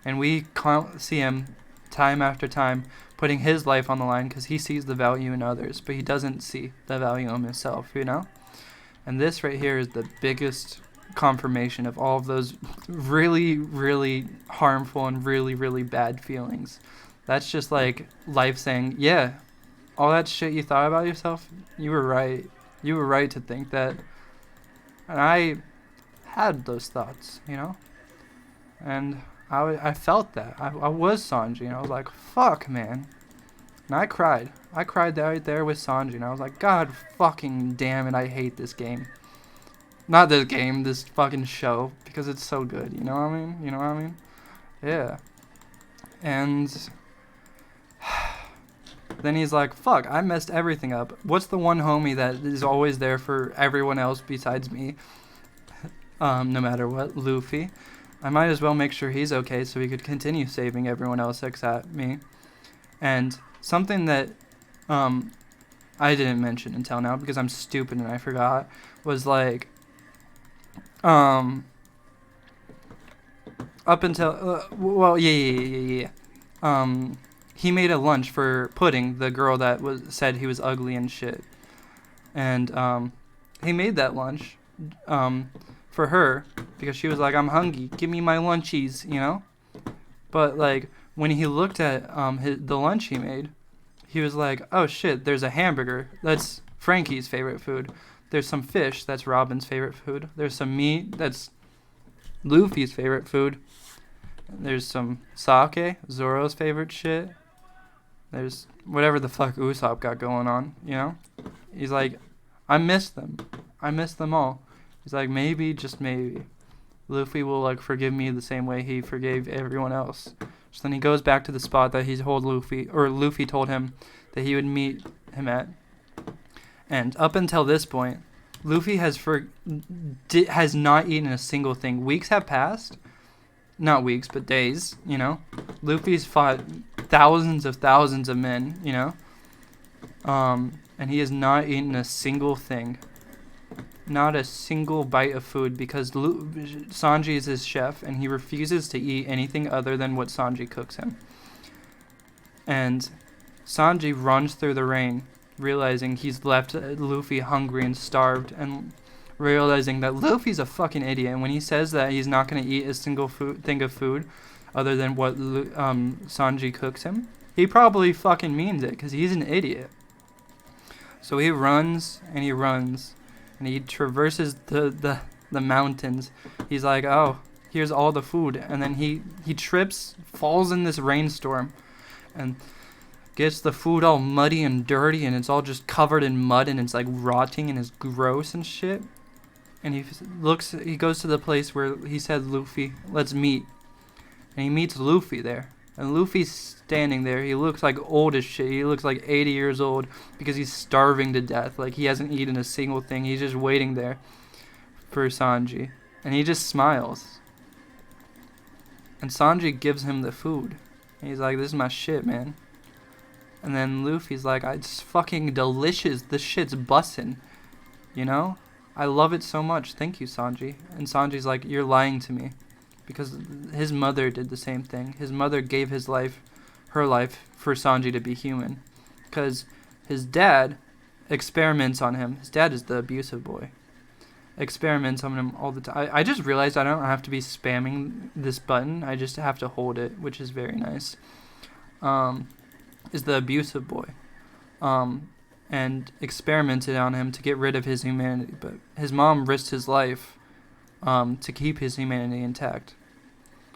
And we can't see him time after time putting his life on the line because he sees the value in others, but he doesn't see the value in himself, you know? And this right here is the biggest confirmation of all of those really, really harmful and really, really bad feelings. That's just like life saying, yeah, all that shit you thought about yourself, you were right. You were right to think that. And I had those thoughts, you know? And I felt that. I was Sanji, and I was like, fuck, man. And I cried. I cried right there with Sanji, and I was like, God fucking damn it, I hate this game. Not this game, this fucking show, because it's so good, you know what I mean? You know what I mean? Yeah. And then he's like, fuck, I messed everything up. What's the one homie that is always there for everyone else besides me? No matter what, Luffy. I might as well make sure he's okay so he could continue saving everyone else except me. And something that I didn't mention until now because I'm stupid and I forgot was like up until he made a lunch for Pudding, the girl that said he was ugly and shit. And he made that lunch for her because she was like, I'm hungry, give me my lunchies, you know? But like when he looked at the lunch he made, he was like, oh shit, there's a hamburger, that's Frankie's favorite food. There's some fish, that's Robin's favorite food. There's some meat, that's Luffy's favorite food. There's some sake, Zoro's favorite shit. There's whatever the fuck Usopp got going on, you know? He's like, I miss them. I miss them all. He's like, maybe, just maybe, Luffy will like forgive me the same way he forgave everyone else. So then he goes back to the spot that Luffy told him that he would meet him at. And up until this point, Luffy has not eaten a single thing. Weeks have passed. Not weeks, but days, you know. Luffy's fought thousands of men, you know. And he has not eaten a single thing. Not a single bite of food because Sanji is his chef and he refuses to eat anything other than what Sanji cooks him. And Sanji runs through the rain, realizing he's left Luffy hungry and starved, and realizing that Luffy's a fucking idiot. And when he says that he's not going to eat a single thing of food other than what Sanji cooks him, he probably fucking means it because he's an idiot. So he runs and he runs. And he traverses the mountains. He's like, oh, here's all the food. And then he trips, falls in this rainstorm, and gets the food all muddy and dirty, and it's all just covered in mud, and it's like rotting, and it's gross and shit. And he goes to the place where he said, Luffy, let's meet. And he meets Luffy there. And Luffy's standing there. He looks like old as shit. He looks like 80 years old because he's starving to death. Like he hasn't eaten a single thing. He's just waiting there for Sanji. And he just smiles. And Sanji gives him the food. And he's like, this is my shit, man. And then Luffy's like, it's fucking delicious. This shit's bussin'. You know? I love it so much. Thank you, Sanji. And Sanji's like, you're lying to me. Because his mother did the same thing. His mother gave her life, for Sanji to be human. Because his dad experiments on him. His dad is the abusive boy. Experiments on him all the time. I just realized I don't have to be spamming this button. I just have to hold it, which is very nice. Is the abusive boy. And experimented on him to get rid of his humanity. But his mom risked his life to keep his humanity intact.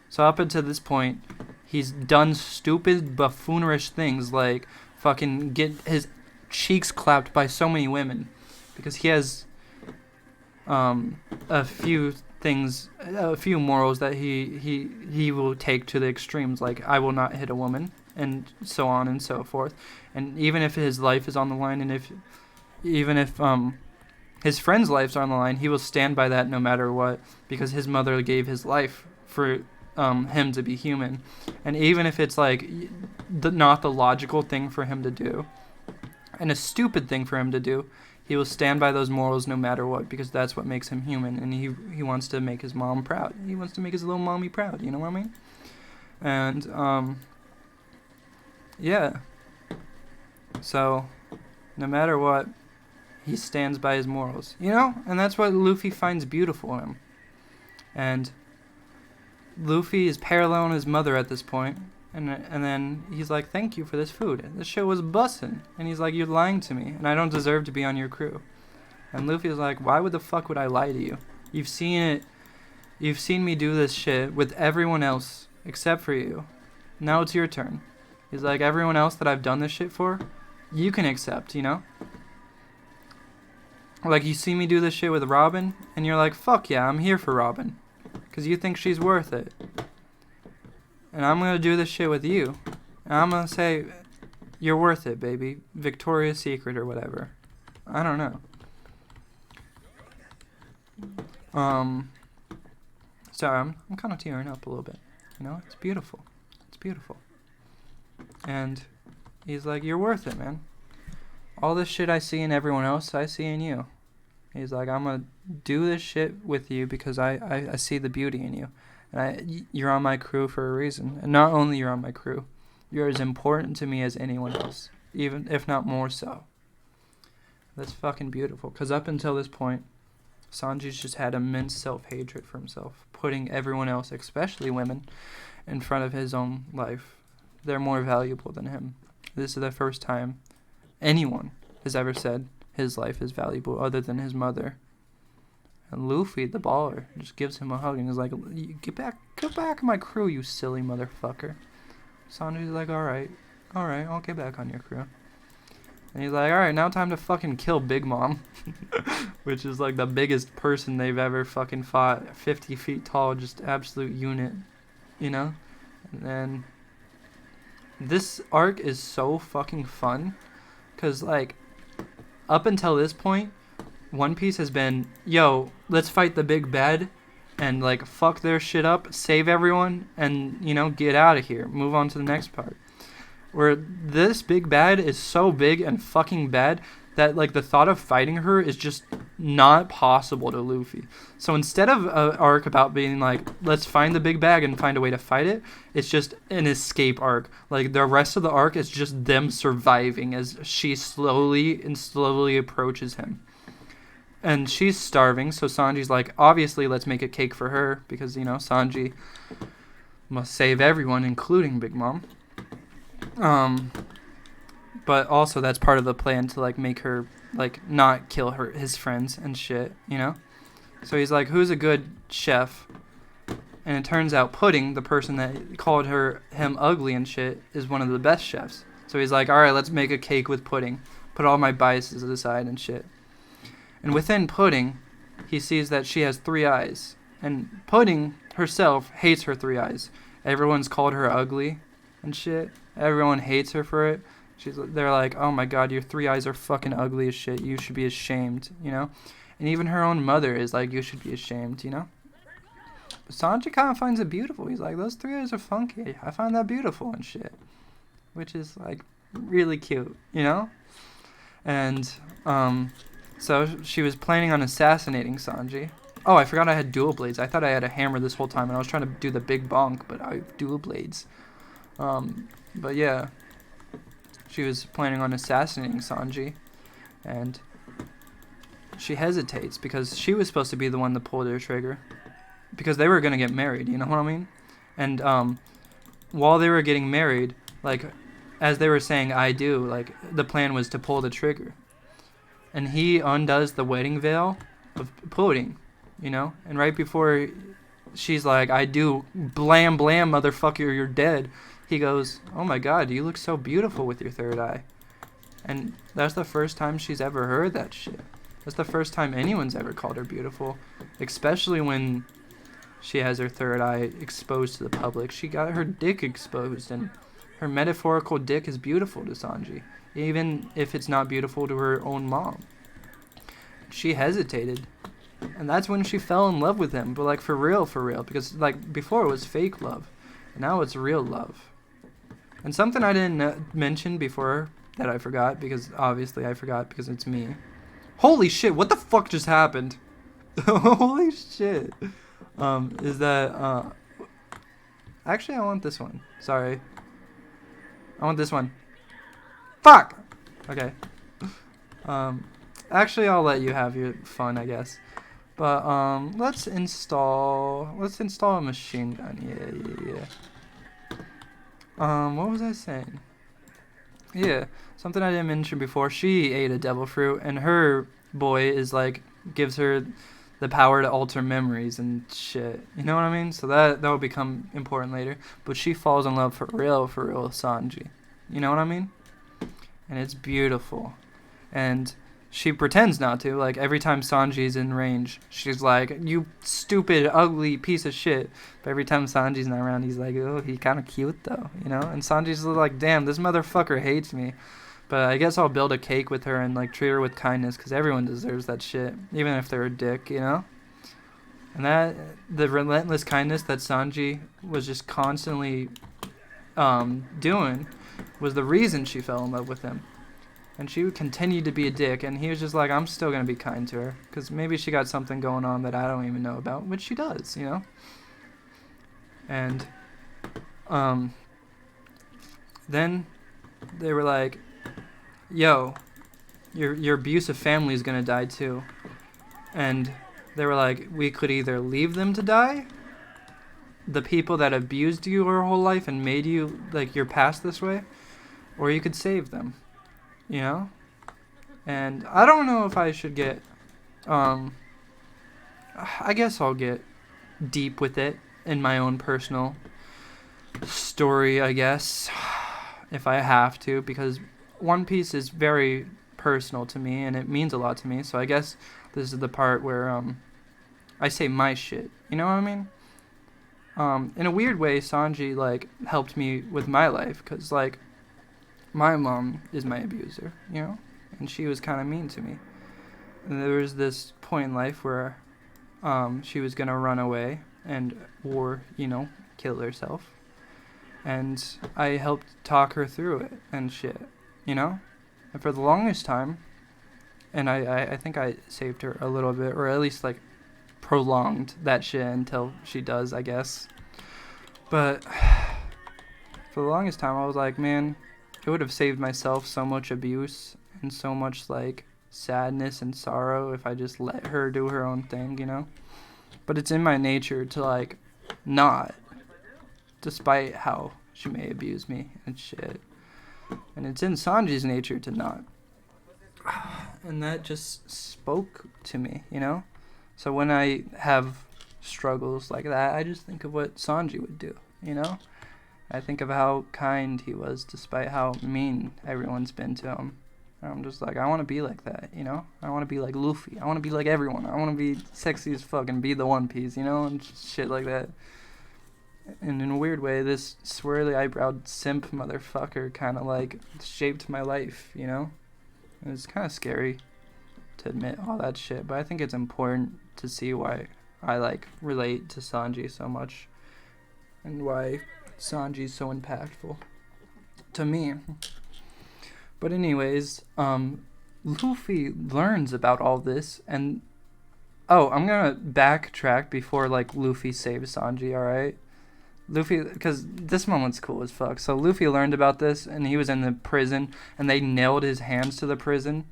So up until this point, he's done stupid, buffoonish things like fucking get his cheeks clapped by so many women because he has a few things, a few morals that he will take to the extremes, like I will not hit a woman, and so on and so forth. And even if his life is on the line, and even if his friend's life's on the line, he will stand by that no matter what, because his mother gave his life for him to be human. And even if it's like not the logical thing for him to do, and a stupid thing for him to do, he will stand by those morals no matter what, because that's what makes him human. And he wants to make his mom proud. He wants to make his little mommy proud. You know what I mean? And yeah. So no matter what, he stands by his morals. You know? And that's what Luffy finds beautiful in him. And Luffy is paralleling his mother at this point. And then he's like, thank you for this food. This shit was bussin'. And he's like, you're lying to me, and I don't deserve to be on your crew. And Luffy's like, why would the fuck would I lie to you? You've seen it. You've seen me do this shit with everyone else except for you. Now it's your turn. He's like, everyone else that I've done this shit for, you can accept, you know? Like, you see me do this shit with Robin, and you're like, fuck yeah, I'm here for Robin. Because you think she's worth it. And I'm going to do this shit with you. And I'm going to say, you're worth it, baby. Victoria's Secret or whatever. I don't know. Sorry, I'm kind of tearing up a little bit. You know, it's beautiful. It's beautiful. And he's like, you're worth it, man. All this shit I see in everyone else, I see in you. He's like, I'm going to do this shit with you because I see the beauty in you. And you're on my crew for a reason. And not only you're on my crew, you're as important to me as anyone else, even if not more so. That's fucking beautiful. Because up until this point, Sanji's just had immense self-hatred for himself, putting everyone else, especially women, in front of his own life. They're more valuable than him. This is the first time anyone has ever said his life is valuable other than his mother. And Luffy, the baller, just gives him a hug and is like, get back in my crew, you silly motherfucker. Sanji's like, alright, I'll get back on your crew. And he's like, alright, now time to fucking kill Big Mom. Which is like the biggest person they've ever fucking fought. 50 feet tall, just absolute unit. You know? And then this arc is so fucking fun. Because, like, up until this point, One Piece has been, yo, let's fight the big bad and, like, fuck their shit up, save everyone, and, you know, get out of here. Move on to the next part. Where this big bad is so big and fucking bad that, like, the thought of fighting her is just not possible to Luffy. So instead of an arc about being like, let's find the big bad and find a way to fight it, it's just an escape arc. Like, the rest of the arc is just them surviving as she slowly approaches him. And she's starving, so Sanji's like, obviously, let's make a cake for her, because, you know, Sanji must save everyone, including Big Mom. But also that's part of the plan to, like, make her, like, not kill his friends and shit, you know? So he's like, who's a good chef? And it turns out Pudding, the person that called him ugly and shit, is one of the best chefs. So he's like, alright, let's make a cake with Pudding. Put all my biases aside and shit. And within Pudding, he sees that she has 3 eyes. And Pudding herself hates her 3 eyes. Everyone's called her ugly and shit. Everyone hates her for it. They're like, oh my god, your 3 eyes are fucking ugly as shit. You should be ashamed, you know? And even her own mother is like, you should be ashamed, you know? But Sanji kind of finds it beautiful. He's like, those 3 eyes are funky. I find that beautiful and shit. Which is, like, really cute, you know? And, so she was planning on assassinating Sanji. Oh, I forgot I had dual blades. I thought I had a hammer this whole time, and I was trying to do the big bonk, but I have dual blades. But yeah, she was planning on assassinating Sanji, and she hesitates because she was supposed to be the one to pull their trigger, because they were gonna get married. You know what I mean? And while they were getting married, like, as they were saying "I do," like, the plan was to pull the trigger. And he undoes the wedding veil of Pudding, you know? And right before she's like, I do, blam, blam, motherfucker, you're dead, he goes, oh my god, you look so beautiful with your 3rd eye. And that's the first time she's ever heard that shit. That's the first time anyone's ever called her beautiful, especially when she has her third eye exposed to the public. She got her dick exposed, and her metaphorical dick is beautiful to Sanji, even if it's not beautiful to her own mom. She hesitated, and that's when she fell in love with him, but like for real, because like before it was fake love, and now it's real love. And something I didn't mention before that I forgot, because obviously I forgot because it's me. Holy shit, what the fuck just happened? Holy shit. Is that, actually I want this one. Sorry. I want this one. Fuck! Okay. Actually I'll let you have your fun, I guess. But, let's install a machine gun. Yeah. What was I saying? Yeah, something I didn't mention before. She ate a devil fruit, and her boy is like gives her the power to alter memories and shit. You know what I mean? So that will become important later. But she falls in love for real with Sanji. You know what I mean? And it's beautiful. And she pretends not to. Like every time Sanji's in range, she's like, "You stupid, ugly piece of shit." But every time Sanji's not around, he's like, "Oh, he's kind of cute though," you know. And Sanji's like, "Damn, this motherfucker hates me." But I guess I'll build a cake with her and like treat her with kindness, because everyone deserves that shit, even if they're a dick, you know. And that the relentless kindness that Sanji was just constantly doing was the reason she fell in love with him. And she continued to be a dick, and he was just like, I'm still going to be kind to her, because maybe she got something going on that I don't even know about, which she does, you know? And, then they were like, yo, your abusive family is going to die too. And they were like, we could either leave them to die, the people that abused you your whole life and made you, like, your past this way, or you could save them. You know? And I don't know if I should get, I guess I'll get deep with it in my own personal story, I guess, if I have to, because One Piece is very personal to me, and it means a lot to me, so I guess this is the part where, I say my shit, you know what I mean? In a weird way, Sanji, like, helped me with my life, because, like, my mom is my abuser, you know, and she was kind of mean to me. And there was this point in life where she was going to run away or, you know, kill herself. And I helped talk her through it and shit, you know? And for the longest time, and I think I saved her a little bit, or at least, like, prolonged that shit until she does, I guess. But for the longest time, I was like, man, it would have saved myself so much abuse and so much, like, sadness and sorrow if I just let her do her own thing, you know? But it's in my nature to, like, not, despite how she may abuse me and shit. And it's in Sanji's nature to not. And that just spoke to me, you know? So when I have struggles like that, I just think of what Sanji would do, you know? I think of how kind he was despite how mean everyone's been to him. And I'm just like, I want to be like that, you know? I want to be like Luffy. I want to be like everyone. I want to be sexy as fuck and be the One Piece, you know? And shit like that. And in a weird way, this swirly eyebrowed simp motherfucker kind of like shaped my life, you know? And it's kind of scary to admit all that shit, but I think it's important to see why I like relate to Sanji so much and why Sanji's so impactful to me. But anyways, Luffy learns about all this, and I'm gonna backtrack before like Luffy saves Sanji, alright? Luffy, because this moment's cool as fuck. So Luffy learned about this, and he was in the prison, and they nailed his hands to the prison.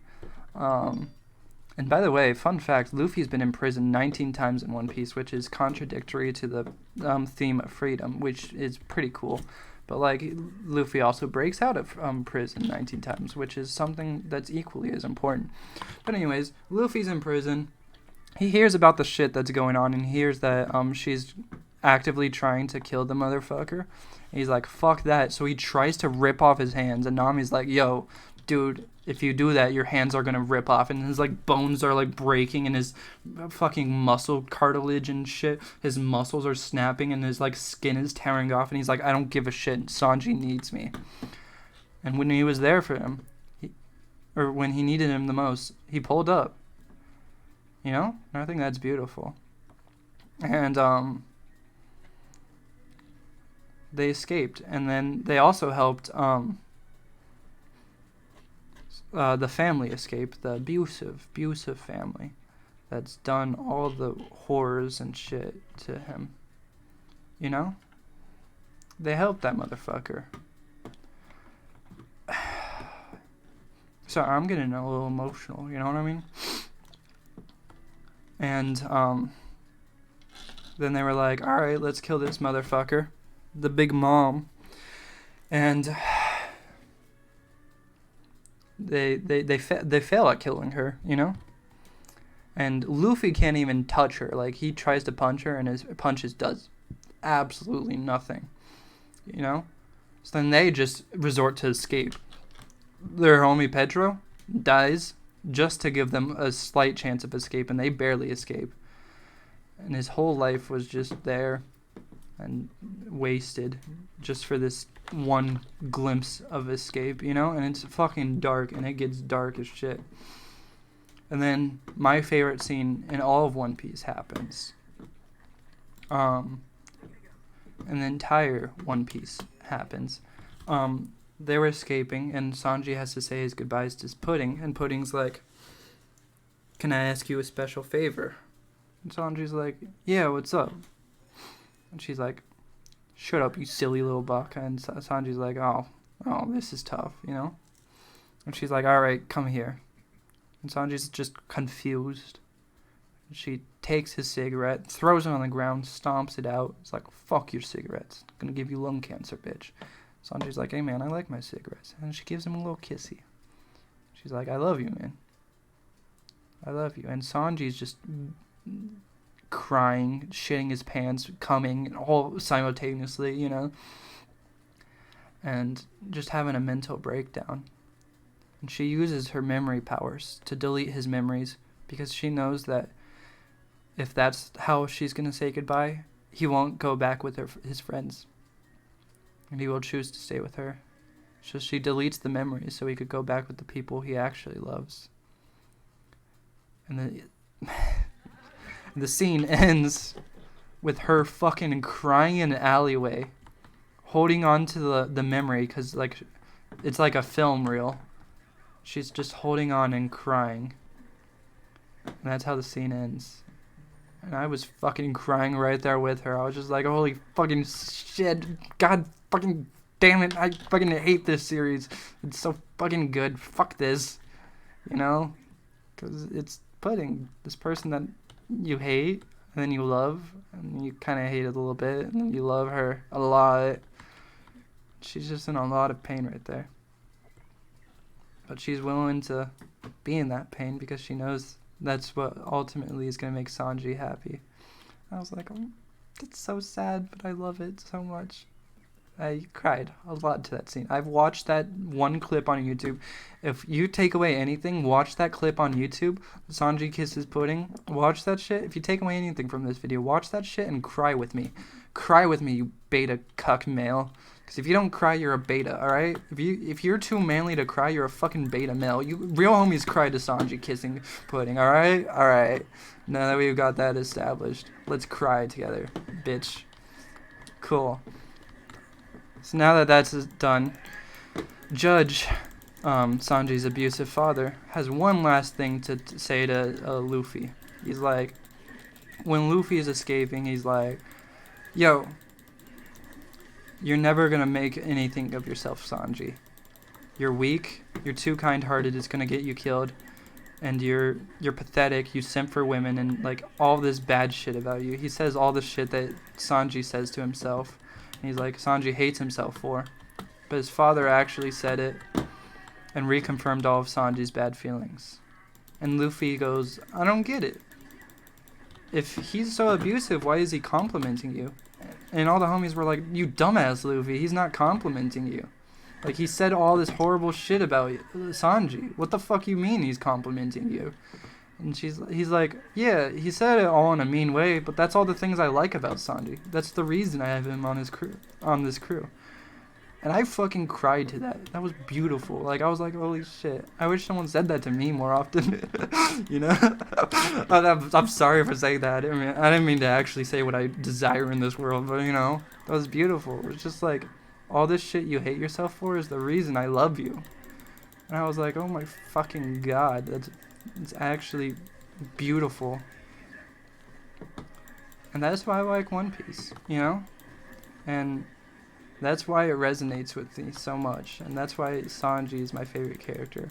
And by the way, fun fact, Luffy's been in prison 19 times in One Piece, which is contradictory to the theme of freedom, which is pretty cool. But, like, Luffy also breaks out of prison 19 times, which is something that's equally as important. But anyways, Luffy's in prison. He hears about the shit that's going on, and he hears that she's actively trying to kill the motherfucker. And he's like, fuck that. So he tries to rip off his hands, and Nami's like, yo, dude, if you do that, your hands are gonna rip off, and his like bones are like breaking, and his fucking muscle cartilage and shit, his muscles are snapping, and his like skin is tearing off, and he's like, I don't give a shit. Sanji needs me. And when he was there for him, or when he needed him the most, he pulled up. You know, and I think that's beautiful. And they escaped, and then they also helped the family escape, the abusive family that's done all the horrors and shit to him. You know? They helped that motherfucker. Sorry, I'm getting a little emotional, you know what I mean? And then they were like, alright, let's kill this motherfucker. The big mom. And they fail at killing her, you know? And Luffy can't even touch her. Like, he tries to punch her, and his punches does absolutely nothing, you know? So then they just resort to escape. Their homie Pedro dies just to give them a slight chance of escape, and they barely escape. And his whole life was just there and wasted just for this one glimpse of escape, you know? And it's fucking dark, and it gets dark as shit. And then my favorite scene in all of One Piece happens. And the entire One Piece happens. They were escaping, and Sanji has to say his goodbyes to Pudding, and Pudding's like, can I ask you a special favor? And Sanji's like, yeah, what's up? And she's like, shut up, you silly little buck. And Sanji's like, oh, this is tough, you know? And she's like, all right, come here. And Sanji's just confused. She takes his cigarette, throws it on the ground, stomps it out. It's like, fuck your cigarettes. I'm gonna give you lung cancer, bitch. Sanji's like, hey, man, I like my cigarettes. And she gives him a little kissy. She's like, I love you, man. I love you. And Sanji's just crying, shitting his pants, coming, all simultaneously, you know? And just having a mental breakdown. And she uses her memory powers to delete his memories because she knows that if that's how she's going to say goodbye, he won't go back with his friends. And he will choose to stay with her. So she deletes the memories so he could go back with the people he actually loves. And then the scene ends with her fucking crying in an alleyway, holding on to the memory because like it's like a film reel. She's just holding on and crying. And that's how the scene ends. And I was fucking crying right there with her. I was just like, holy fucking shit. God fucking damn it. I fucking hate this series. It's so fucking good. Fuck this. You know? Because it's Pudding. This person that you hate, and then you love, and you kind of hate it a little bit, and then you love her a lot. She's just in a lot of pain right there. But she's willing to be in that pain because she knows that's what ultimately is going to make Sanji happy. I was like, oh, that's so sad, but I love it so much. I cried a lot to that scene. I've watched that one clip on YouTube. If you take away anything, watch that clip on YouTube. Sanji kisses Pudding. Watch that shit. If you take away anything from this video, watch that shit and cry with me. Cry with me, you beta cuck male. Because if you don't cry, you're a beta, alright? If you're too manly to cry, you're a fucking beta male. Real homies cry to Sanji kissing Pudding, alright? Alright. Now that we've got that established, let's cry together, bitch. Cool. So now that that's done, Judge, Sanji's abusive father, has one last thing to say to Luffy. He's like, when Luffy is escaping, he's like, yo, you're never going to make anything of yourself, Sanji. You're weak, you're too kind-hearted, it's going to get you killed, and you're pathetic, you simp for women, and like all this bad shit about you. He says all the shit that Sanji says to himself. And he's like, Sanji hates himself for. But his father actually said it and reconfirmed all of Sanji's bad feelings. And Luffy goes, I don't get it. If he's so abusive, why is he complimenting you? And all the homies were like, you dumbass, Luffy, he's not complimenting you. Like, he said all this horrible shit about Sanji. What the fuck you mean he's complimenting you? And he's like, yeah, he said it all in a mean way, but that's all the things I like about Sanji. That's the reason I have him on this crew. And I fucking cried to that. That was beautiful. Like, I was like, holy shit. I wish someone said that to me more often. You know? I'm sorry for saying that. I didn't mean to actually say what I desire in this world, but, you know, that was beautiful. It was just like, all this shit you hate yourself for is the reason I love you. And I was like, oh my fucking god. It's actually beautiful. And that's why I like One Piece, you know? And that's why it resonates with me so much. And that's why Sanji is my favorite character.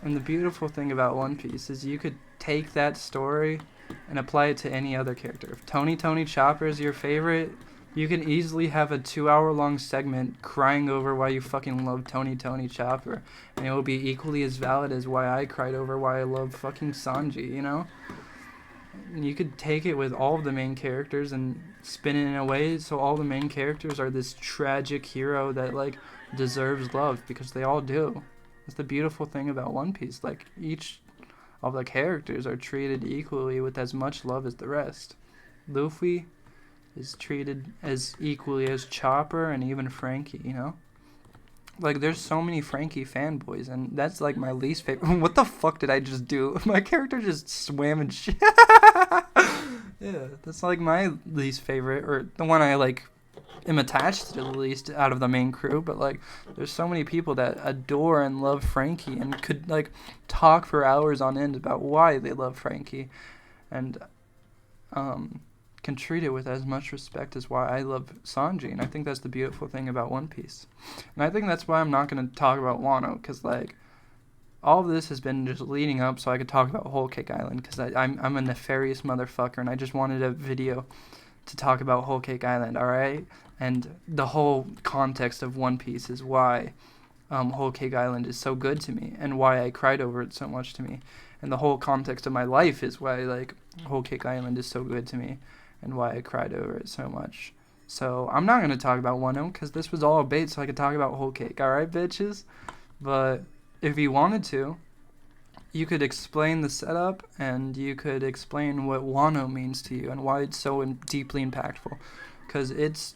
And the beautiful thing about One Piece is you could take that story and apply it to any other character. If Tony Chopper is your favorite, you can easily have a 2-hour-long segment crying over why you fucking love Tony Chopper. And it will be equally as valid as why I cried over why I love fucking Sanji, you know? And you could take it with all of the main characters and spin it in a way so all the main characters are this tragic hero that, like, deserves love, because they all do. That's the beautiful thing about One Piece. Like, each of the characters are treated equally with as much love as the rest. Luffy is treated as equally as Chopper and even Frankie, you know? Like, there's so many Frankie fanboys, and that's, like, my least favorite. What the fuck did I just do? My character just swam and shit. Yeah, that's, like, my least favorite, or the one I, like, am attached to the least out of the main crew, but, like, there's so many people that adore and love Frankie and could, like, talk for hours on end about why they love Frankie, and, can treat it with as much respect as why I love Sanji. And I think that's the beautiful thing about One Piece. And I think that's why I'm not going to talk about Wano, because, like, all of this has been just leading up so I could talk about Whole Cake Island, because I'm a nefarious motherfucker, and I just wanted a video to talk about Whole Cake Island, alright? And the whole context of One Piece is why Whole Cake Island is so good to me, and why I cried over it so much to me. And the whole context of my life is why, like, Whole Cake Island is so good to me, and why I cried over it so much. So I'm not going to talk about Wano, because this was all a bait so I could talk about Whole Cake, alright, bitches? But if you wanted to, you could explain the setup, and you could explain what Wano means to you, and why it's so deeply impactful. Because it's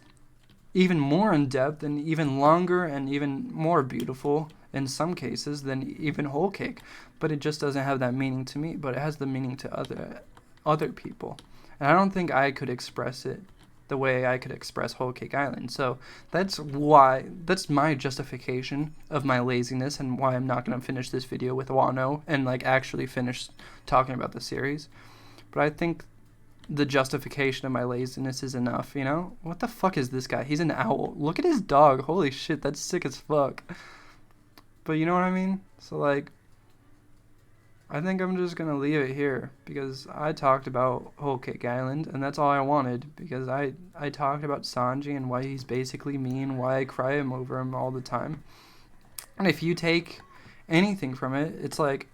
even more in-depth, and even longer, and even more beautiful, in some cases, than even Whole Cake. But it just doesn't have that meaning to me, but it has the meaning to other people. And I don't think I could express it the way I could express Whole Cake Island. So that's my justification of my laziness, and why I'm not going to finish this video with Wano and, like, actually finish talking about the series. But I think the justification of my laziness is enough, you know? What the fuck is this guy? He's an owl. Look at his dog. Holy shit, that's sick as fuck. But you know what I mean? So, like, I think I'm just going to leave it here, because I talked about Whole Cake Island, and that's all I wanted, because I talked about Sanji and why he's basically me, and why I cry over him all the time. And if you take anything from it, it's like,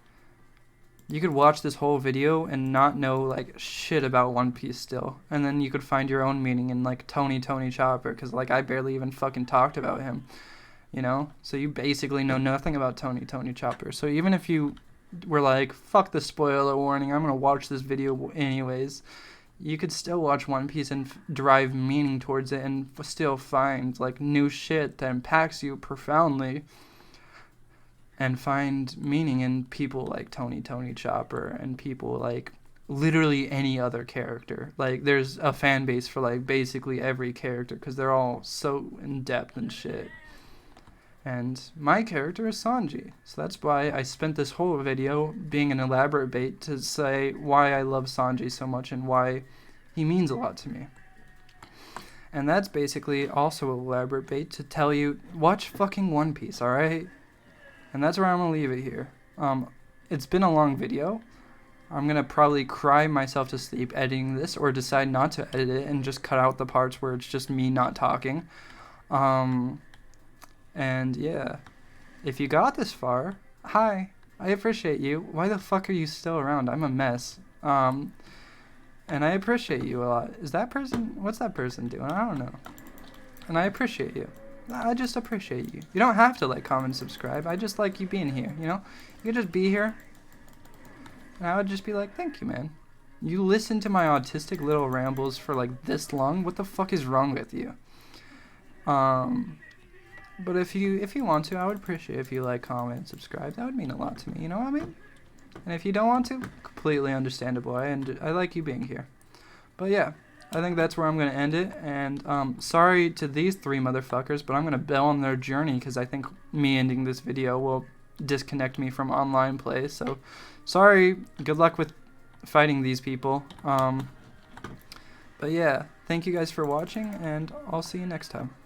you could watch this whole video and not know, like, shit about One Piece still, and then you could find your own meaning in, like, Tony Chopper, because, like, I barely even fucking talked about him, you know? So you basically know nothing about Tony Chopper. So even if you were like, fuck the spoiler warning, I'm gonna watch this video anyways, you could still watch One Piece and derive meaning towards it, and still find, like, new shit that impacts you profoundly, and find meaning in people like Tony Chopper, and people like literally any other character. Like, there's a fan base for, like, basically every character, because they're all so in-depth and shit. And my character is Sanji, so that's why I spent this whole video being an elaborate bait to say why I love Sanji so much, and why he means a lot to me. And that's basically also an elaborate bait to tell you, watch fucking One Piece, alright? And that's where I'm going to leave it here. It's been a long video. I'm going to probably cry myself to sleep editing this, or decide not to edit it and just cut out the parts where it's just me not talking. And yeah, if you got this far, hi, I appreciate you. Why the fuck are you still around? I'm a mess. And I appreciate you a lot. Is that person, what's that person doing? I don't know. And I appreciate you. I just appreciate you. You don't have to like, comment, subscribe. I just like you being here, you know? You could just be here. And I would just be like, thank you, man. You listen to my autistic little rambles for like this long? What the fuck is wrong with you? But if you want to, I would appreciate if you like, comment, and subscribe. That would mean a lot to me, you know what I mean? And if you don't want to, completely understandable. I like you being here. But yeah, I think that's where I'm going to end it. And sorry to these 3 motherfuckers, but I'm going to bail on their journey because I think me ending this video will disconnect me from online play. So sorry, good luck with fighting these people. But yeah, thank you guys for watching, and I'll see you next time.